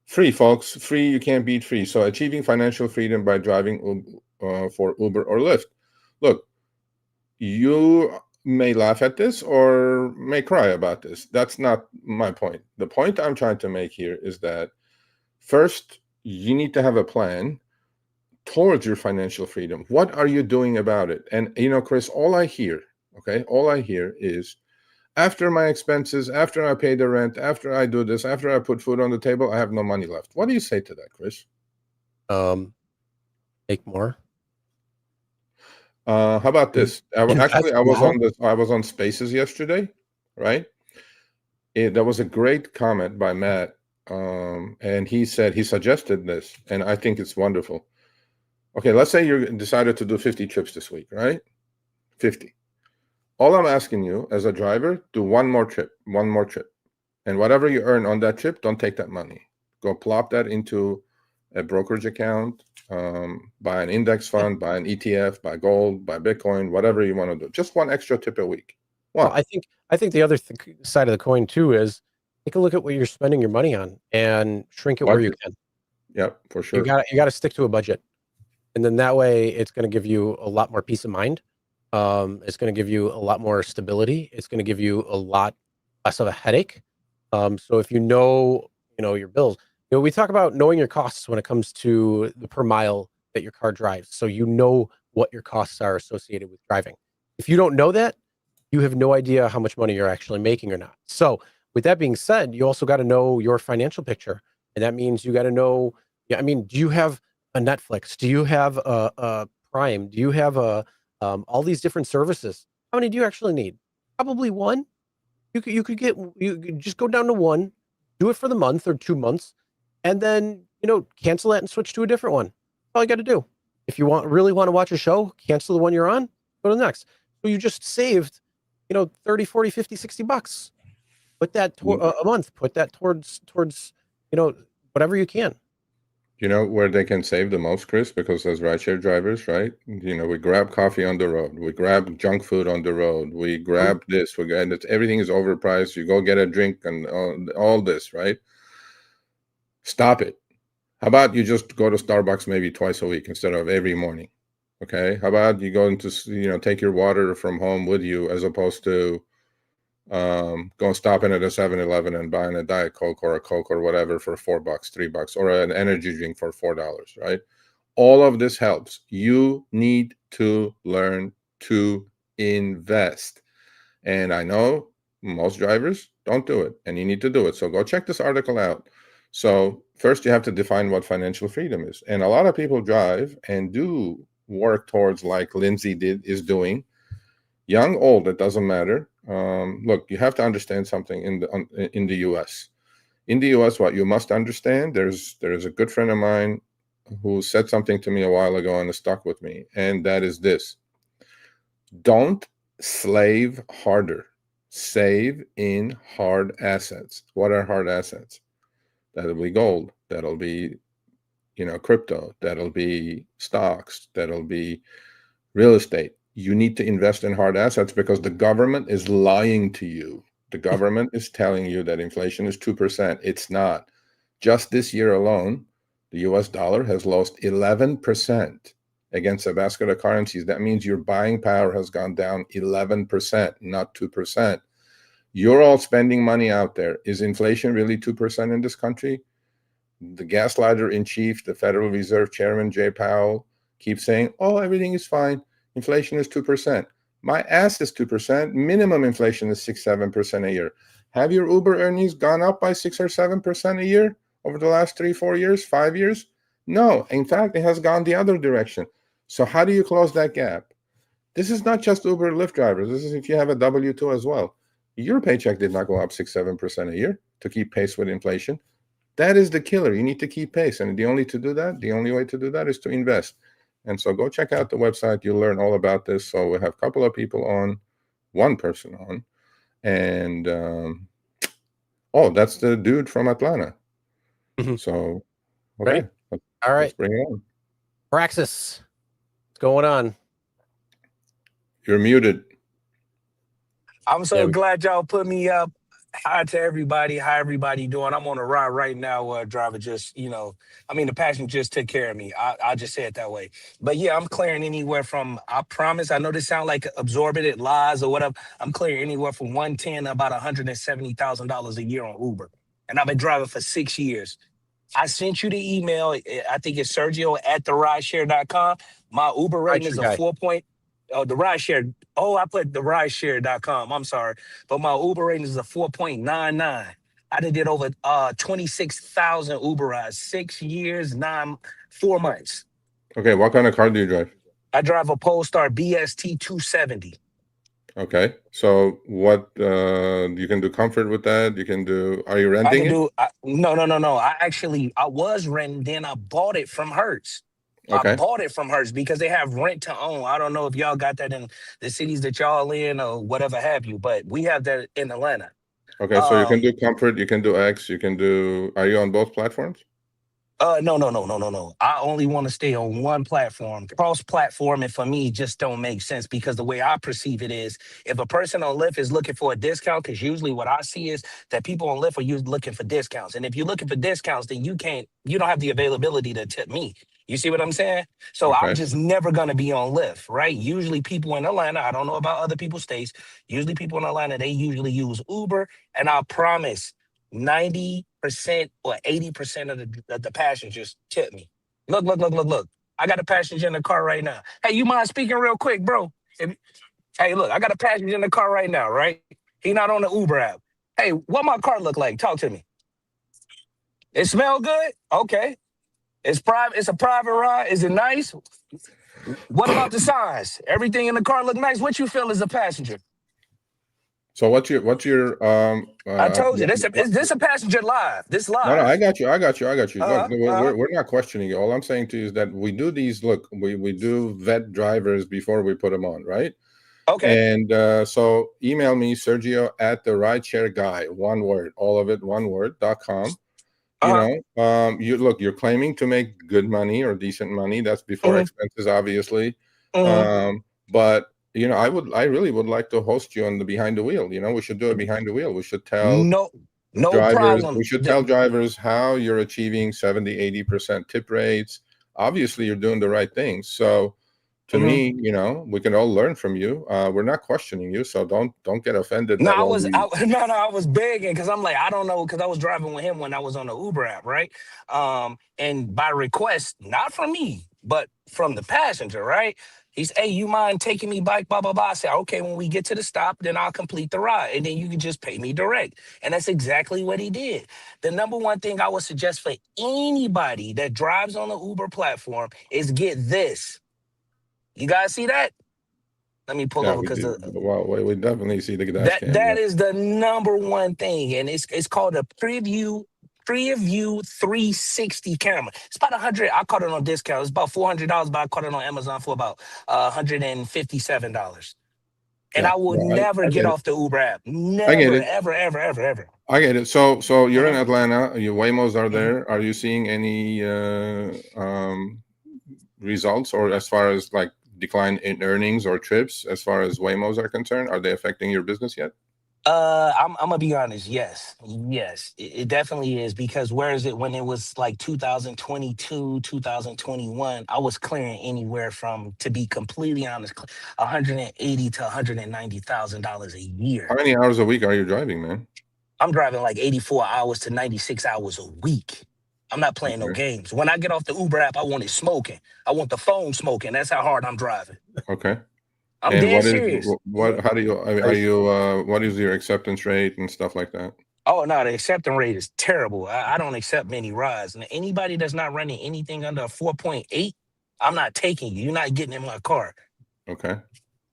Free, folks. Free. You can't beat free. So achieving financial freedom by driving for Uber or Lyft. Look, you may laugh at this or may cry about this. That's not my point. The point I'm trying to make here is that first, you need to have a plan towards your financial freedom. What are you doing about it? And, Chris, all I hear is, after my expenses, after I pay the rent, after I do this, after I put food on the table, I have no money left. What do you say to that, Chris? Make more. How about this? I was on Spaces yesterday, right? There was a great comment by Matt, and he suggested this, and I think it's wonderful. Okay, let's say you decided to do 50 trips this week, right? 50. All I'm asking you as a driver, do one more trip. And whatever you earn on that trip, don't take that money. Go plop that into a brokerage account, buy an index fund, buy an ETF, buy gold, buy Bitcoin, whatever you want to do. Just one extra tip a week. Well, I think the other side of the coin too is take a look at what you're spending your money on and shrink it where you can. Yep, for sure. You got to stick to a budget. And then that way it's going to give you a lot more peace of mind. It's going to give you a lot more stability. It's going to give you a lot less of a headache. So if you know your bills, we talk about knowing your costs when it comes to the per mile that your car drives. So you know what your costs are associated with driving. If you don't know that, you have no idea how much money you're actually making or not. So with that being said, you also got to know your financial picture. And that means you got to know, do you have a Netflix? Do you have a Prime? Do you have all these different services? How many do you actually need? Probably one. You could just go down to one, do it for the month or 2 months, and then, cancel that and switch to a different one. That's all you got to do. If you really want to watch a show, cancel the one you're on, go to the next. So you just saved, 30, 40, 50, 60 bucks. Put that a month, put that towards, whatever you can. You know where they can save the most, Chris? Because as rideshare drivers, right? We grab coffee on the road, we grab junk food on the road, we grab this, everything is overpriced. You go get a drink and all this, right? Stop it. How about you just go to Starbucks maybe twice a week instead of every morning? Okay. How about you go into, take your water from home with you as opposed to going stopping at a 7-Eleven and buying a Diet Coke or a Coke or whatever for $4, $3, or an energy drink for $4, right? All of this helps. You need to learn to invest. And I know most drivers don't do it, and you need to do it. So go check this article out. So first you have to define what financial freedom is. And a lot of people drive and do work towards, like Lindsay is doing, young, old, it doesn't matter. Look, you have to understand something in the U.S. In the U.S., what you must understand, there's a good friend of mine who said something to me a while ago and it stuck with me, and that is this: don't slave harder, save in hard assets. What are hard assets? That'll be gold, that'll be crypto, that'll be stocks, that'll be real estate. You need to invest in hard assets because the government is lying to you. The government is telling you that inflation is 2%. It's not. Just this year alone, the US dollar has lost 11% against a basket of currencies. That means your buying power has gone down 11%, not 2%. You're all spending money out there. Is inflation really 2% in this country? The gaslighter in chief, the Federal Reserve Chairman Jay Powell, keeps saying, oh, everything is fine. Inflation is 2%. My ass is 2%. Minimum inflation is 6-7% a year. Have your Uber earnings gone up by 6 or 7% a year over the last 3-4 years, 5 years? No. In fact, it has gone the other direction. So how do you close that gap? This is not just Uber Lyft drivers. This is if you have a W-2 as well. Your paycheck did not go up 6-7% a year to keep pace with inflation. That is the killer. You need to keep pace. And the only way to do that is to invest. And so go check out the website. You'll learn all about this. So we have a couple of people on, one person on. And, that's the dude from Atlanta. So, okay. Ready? All right. Let's bring it on. Praxis, what's going on? You're muted. I'm so glad y'all put me up. Hi to everybody. How everybody doing? I'm on a ride right now. Driver just, the passenger just took care of me. I just say it that way. But yeah, I'm clearing anywhere from, I promise, I know this sound like absorbent lies or whatever. I'm clearing anywhere from 110 to about $170,000 a year on Uber. And I've been driving for 6 years. I sent you the email. I think it's Sergio at the rideshare.com. My Uber rating is a 4 point. Oh, the rideshare. Oh, I put the rideshare.com. I'm sorry. But my Uber rating is a 4.99. I did over 26,000 Uber rides, 6 years, 4 months. Okay, what kind of car do you drive? I drive a Polestar BST 270. Okay, so what you can do comfort with that? You can do. Are you renting it? No. I was renting. Then I bought it from Hertz. Okay. I bought it from Hertz because they have rent to own. I don't know if y'all got that in the cities that y'all in or whatever have you, but we have that in Atlanta. Okay, so you can do comfort, you can do X, you can do. Are you on both platforms? No. I only want to stay on one platform. Cross-platform, and for me, just don't make sense because the way I perceive it is, if a person on Lyft is looking for a discount, because usually what I see is that people on Lyft are usually looking for discounts, and if you're looking for discounts, then you don't have the availability to tip me. You see what I'm saying? So Okay. I'm just never gonna be on Lyft, right? Usually people in Atlanta, I don't know about other people's states. Usually people in Atlanta, they usually use Uber, and I promise 90% or 80% of the passengers tip me. Look. I got a passenger in the car right now. Hey, you mind speaking real quick, bro? Hey, look, I got a passenger in the car right now, right? He not on the Uber app. Hey, what my car look like? Talk to me. It smell good? Okay. It's private. It's a private ride. Is it nice? What about the signs? Everything in the car look nice. What you feel as a passenger? So what's your I told you this. Is this a passenger live? This live? No, I got you. Look, we're not questioning you. All I'm saying to you is that we do these. Look, we do vet drivers before we put them on, right? Okay. And so email me, Sergio at the Rideshare Guy, one word, all of it, one word.com. You Uh-huh. know, you're claiming to make good money or decent money. That's before Hmm. expenses, obviously. Hmm. But I really would like to host you on the behind the wheel. We should do it behind the wheel. We should tell No, no drivers, problem. how you're achieving 70-80% tip rates. Obviously, you're doing the right things. So to Mhm. me, we can all learn from you. We're not questioning you, so don't get offended No, that all the no, I was begging because I'm like, I don't know, because I was driving with him when I was on the Uber app, right? And by request, not from me, but from the passenger, right? He's, hey, you mind taking me bike, blah, blah, blah. I said, okay, when we get to the stop, then I'll complete the ride. And then you can just pay me direct. And that's exactly what he did. The number one thing I would suggest for anybody that drives on the Uber platform is get this. You guys see that? Let me pull yeah, over we because do. Well, we definitely see the dash that cam. Yeah. that is the number one thing, and it's called a preview 360 camera. It's about 100. I caught it on discount. It's about $400, but I caught it on Amazon for about $157. And Yeah, I will no, never I get get it. off the Uber app. I get Never, it. ever, ever, ever, ever. I get it. So you're in Hmm. Atlanta. Your Waymos are Hmm. there. Are you seeing any results, or as far as like decline in earnings or trips, as far as Waymos are concerned? Are they affecting your business yet? I'm gonna be honest. Yes, yes, it definitely is, because where is it when it was like 2022, 2021? I was clearing anywhere from, to be completely honest, 180 to $190,000 a How year. many hours a week are you driving, man? I'm driving like 84 hours to 96 hours a week. I'm not playing no Okay. games. When I get off the Uber app, I want it smoking. I want the phone smoking. That's how hard I'm driving. Okay. I'm And dead serious. how do you, are Crazy. you, what is your acceptance rate and stuff like that? Oh no, the acceptance rate is terrible. I don't accept many rides. And anybody that's not running anything under a 4.8, I'm not taking you. You're not getting in my car. Okay. All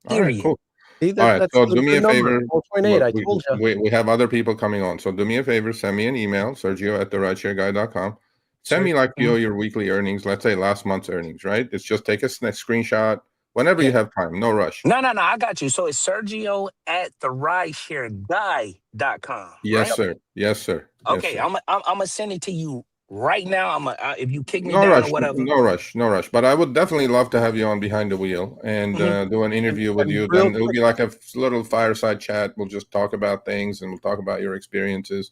right, Period. cool. See, All that right. that's So a do me good a number. favor. 4.8. Look, I told you. we have other people coming on. So do me a favor, send me an email, Sergio at the rideshareguy.com. Send Sir. me like Mhm. your weekly earnings, let's say last month's earnings, right? It's just take a screenshot whenever you Yeah. have time, no rush. No, no, no. I got you. So it's Sergio at the rideshareguy.com, Yes, right? sir. Yes, sir. Yes, Okay, sir. I'm gonna send it to you right now. If you kick me No down or rush, whatever. no rush, no rush. But I would definitely love to have you on behind the wheel and Mhm. do an interview with And you. real Then it'll quick, be like a little fireside chat. We'll just talk about things and we'll talk about your experiences.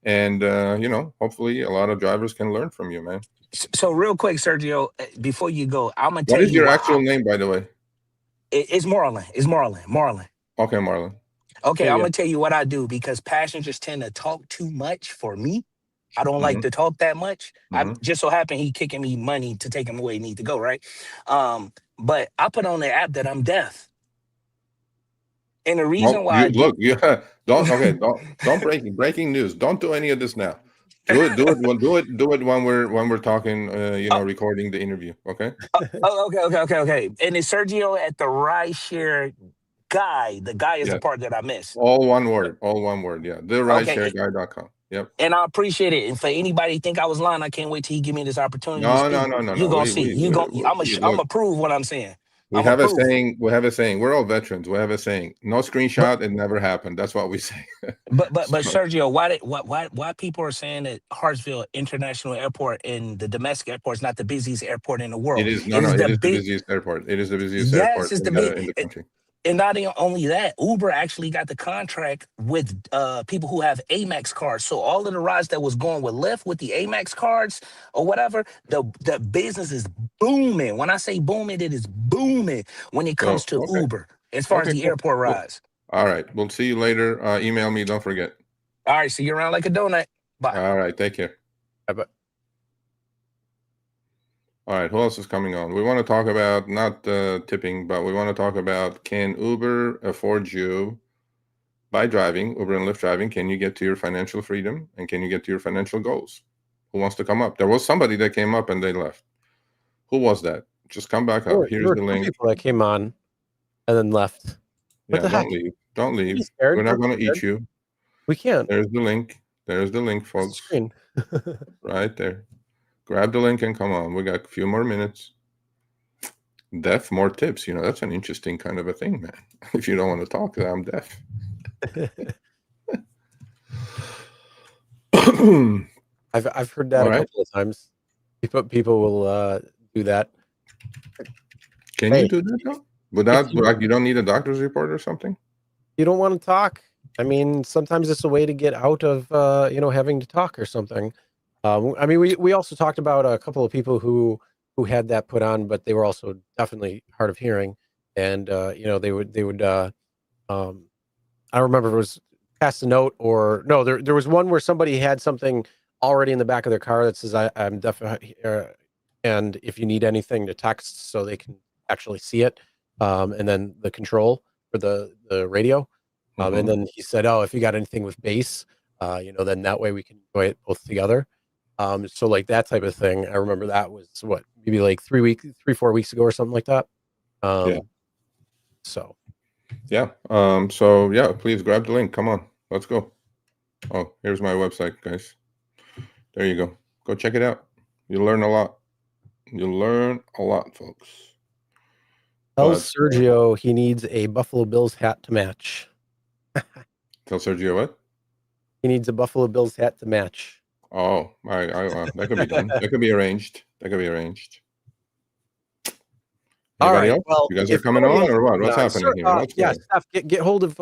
And hopefully a lot of drivers can learn from you, man. So real quick, Sergio, before you go, I'm gonna What tell is you your why actual name, by the way? it's Marlon. It's Marlon. Marlon. Okay, Marlon. Okay, yeah, I'm yeah. gonna tell you what I do, because passengers tend to talk too much for me. I don't like Hmm. to talk that much. I Hmm. just so happen he kicking me money to take him where he need to go, right? But I put on the app that I'm deaf. And the Well, reason why you I do look, you don't breaking news. Don't do any of this now. Do it when we're talking. Recording the interview. Okay. oh, okay. And it's Sergio at the Rideshare Guy. The guy is the Yeah. part that I miss. All one word. All one word. Yeah. Okay. TheRideshareGuy.com. Yep. And I appreciate it. And for anybody think I was lying, I can't wait till he give me this opportunity to No, no, speak. no, no, You no. gonna see. I'm Look. gonna prove what I'm saying. We I'm gonna have a prove it. saying. We have a saying. We're all veterans. We have a saying. No But screenshot. It never happened. That's what we say. but So Sergio, why people are saying that Hartsville International Airport and the domestic airport is not the busiest airport in the it world? is. No, It no. is It the is the big. busiest airport. It is the busiest Yes, airport it's in the the big. country. And not only that, Uber actually got the contract with people who have Amex cards. So all of the rides that was going with Lyft with the Amex cards or whatever, the business is booming. When I say booming, it is booming when it So comes to okay. Uber as far as Okay. the Cool. airport Cool. rides. All right. We'll see you later. Email me. Don't forget. All right, see you around like a donut. Bye. All right. Take care. But All right. Who else is coming on? We want to talk about not tipping, but we want to talk about, can Uber afford you by driving, Uber and Lyft driving? Can you get to your financial freedom and can you get to your financial goals? Who wants to come up? There was somebody that came up and they left. Who was that? Just come back up. there Here's were the two link. people that came on and then left. What Yeah. the heck? Don't leave. Don't Don't be leave. We're scared. not Don't be going to eat scared. you. We can't. There's the link. There's the link, It's the folks. screen. Right there. Grab the link and come on. We got a few more minutes. Deaf, more tips. That's an interesting kind of a thing, man. If you don't want to talk, I'm deaf. I've heard that All a right. couple of times. People will do that. Can you Hey, do that though? if Without, like, you don't need a doctor's report or something? you don't want to talk, I mean, sometimes it's a way to get out of having to talk or something. I mean, we also talked about a couple of people who had that put on, but they were also definitely hard of hearing, and they would I don't remember if it was pass a note or no. There was one where somebody had something already in the back of their car that says I'm deaf, and if you need anything to text so they can actually see it, and then the control for the radio, and then he said, oh, if you got anything with bass, then that way we can enjoy it both together. So like that type of thing. I remember that was what, maybe like 4 weeks ago or something like that. Yeah. So Yeah. So yeah, please grab the link. Come on, let's go. Oh, here's my website, guys. There you go. Go check it out. You'll learn a lot. You'll learn a lot, folks. tell But Sergio he needs a Buffalo Bills hat to match. tell Sergio what? He needs a Buffalo Bills hat to match. Oh, that could be done. That could be arranged. That could be arranged. All Anybody right. else? Well, You guys are if coming nobody on else or is what? coming What's on, happening here? Let's yeah, go. Steph, get hold of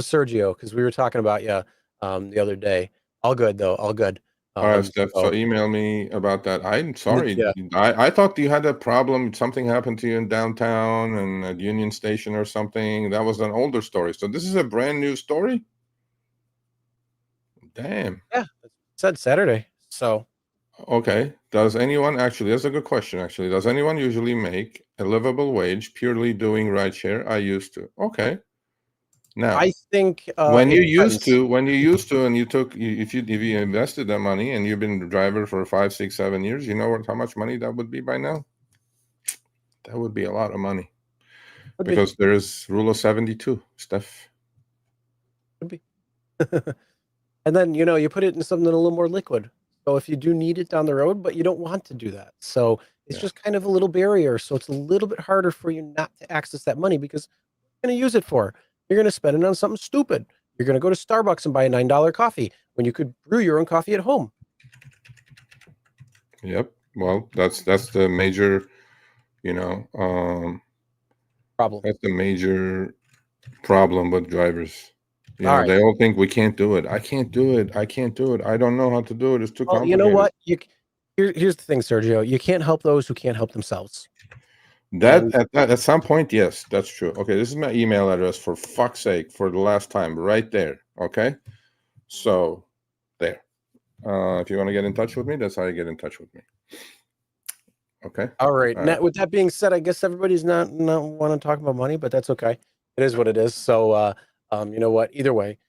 Sergio because we were talking about you the other day. All good though. All good. All right, Steph. So So email me about that. I'm sorry. yeah. I thought you had a problem. Something happened to you in downtown and at Union Station or something. That was an older story. So this is a brand new story? Damn. Yeah, it said Saturday. So Okay. Does anyone actually, that's a good question, actually. Does anyone usually make a livable wage purely doing rideshare? I used to. Okay. Now, I think when it you used depends. to, and if you invested that money and you've been a driver for 5, 6, 7 years, you know how much money that would be by now? That would be a lot of money Could be. because there's rule of 72, Steph. Could be. And then you put it in something a little more liquid. So if you do need it down the road, but you don't want to do that, so it's Yeah. just kind of a little barrier. So it's a little bit harder for you not to access that money because what are you going to use it for? You're going to spend it on something stupid. You're going to go to Starbucks and buy a $9 coffee when you could brew your own coffee at home. Yep. Well, that's the major, Problem. that's the major problem with drivers. All right. They all think we can't do it. I can't do it. I can't do it. I don't know how to do it. It's too Well, you complicated. know what? Here's the thing, Sergio. You can't help those who can't help themselves. At some point, yes, that's true. Okay, this is my email address, for fuck's sake, for the last time, right there. Okay, so there. If you want to get in touch with me, that's how you get in touch with me. Okay. All right. All Now, right. with that being said, I guess everybody's not want to talk about money, but that's okay. It is what it is. So, you know what? Either way,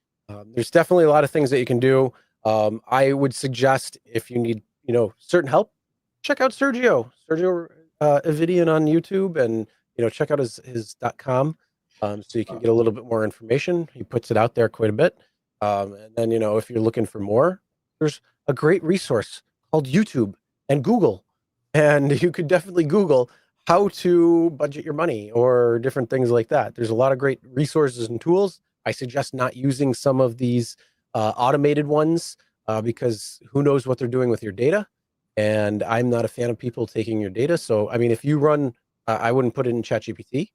there's definitely a lot of things that you can do. I would suggest if you need, certain help, check out Sergio Avidian on YouTube, and check out his .com, so you can get a little bit more information. He puts it out there quite a bit. And then if you're looking for more, there's a great resource called YouTube and Google. And you could definitely Google how to budget your money or different things like that. There's a lot of great resources and tools. I suggest not using some of these automated ones because who knows what they're doing with your data. And I'm not a fan of people taking your data. So, I mean, if you run, I wouldn't put it in ChatGPT,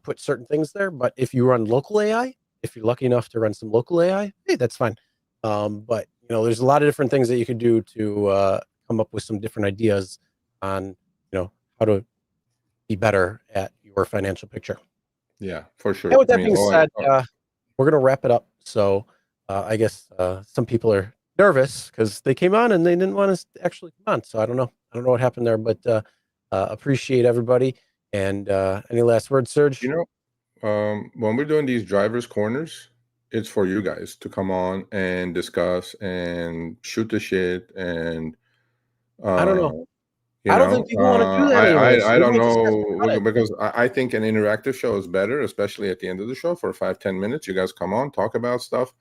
put certain things there. But if you run local AI, if you're lucky enough to run some local AI, hey, that's fine. But, there's a lot of different things that you could do to come up with some different ideas on how to be better at your financial picture. Yeah, for sure. And with that being said, we're gonna wrap it up. So I guess some people are nervous because they came on and they didn't want us to actually come on. So I don't know what happened there, but appreciate everybody. And any last words, Serge? When we're doing these drivers corners, it's for you guys to come on and discuss and shoot the shit and I don't know. I don't think people want to do that anymore. So I we don't might just have to cut know, it. because I think an interactive show is better, especially at the end of the show for 5-10 minutes. You guys come on, talk about stuff,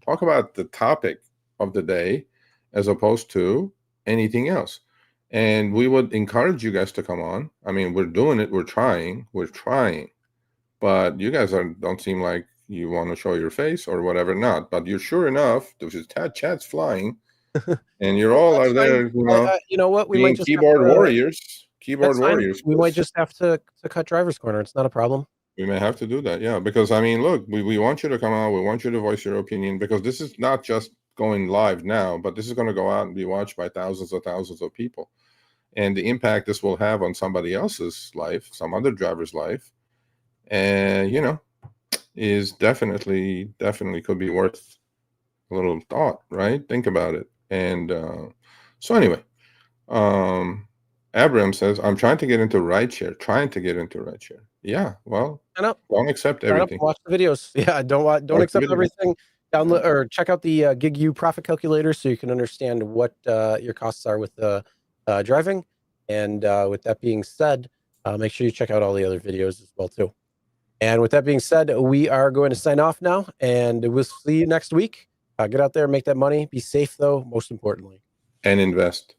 talk about the topic of the day as opposed to anything else. And we would encourage you guys to come on. I mean, we're doing it. We're trying, but you guys don't seem like you want to show your face or whatever. Not, but you're sure enough. There's chats flying, and you're all That's out fine. there, you know, You know what? We being might just keyboard have to, warriors. that's fine. We might Chris. just have to cut driver's corner. It's not a problem. We may have to do that, yeah. Because I mean, look, we want you to come out. We want you to voice your opinion, because this is not just going live now, but this is going to go out and be watched by thousands of people. And the impact this will have on somebody else's life, some other driver's life, and you know, is definitely could be worth a little thought, right? Think about it. And so anyway, Abram says, I'm trying to get into rideshare. Yeah, well, don't accept everything. Watch the videos. Yeah, don't accept everything. Download or check out the GigU profit calculator so you can understand what your costs are with driving. And with that being said, make sure you check out all the other videos as well too. And with that being said, we are going to sign off now, and we'll see you next week. Get out there, make that money. Be safe though, most importantly. And invest.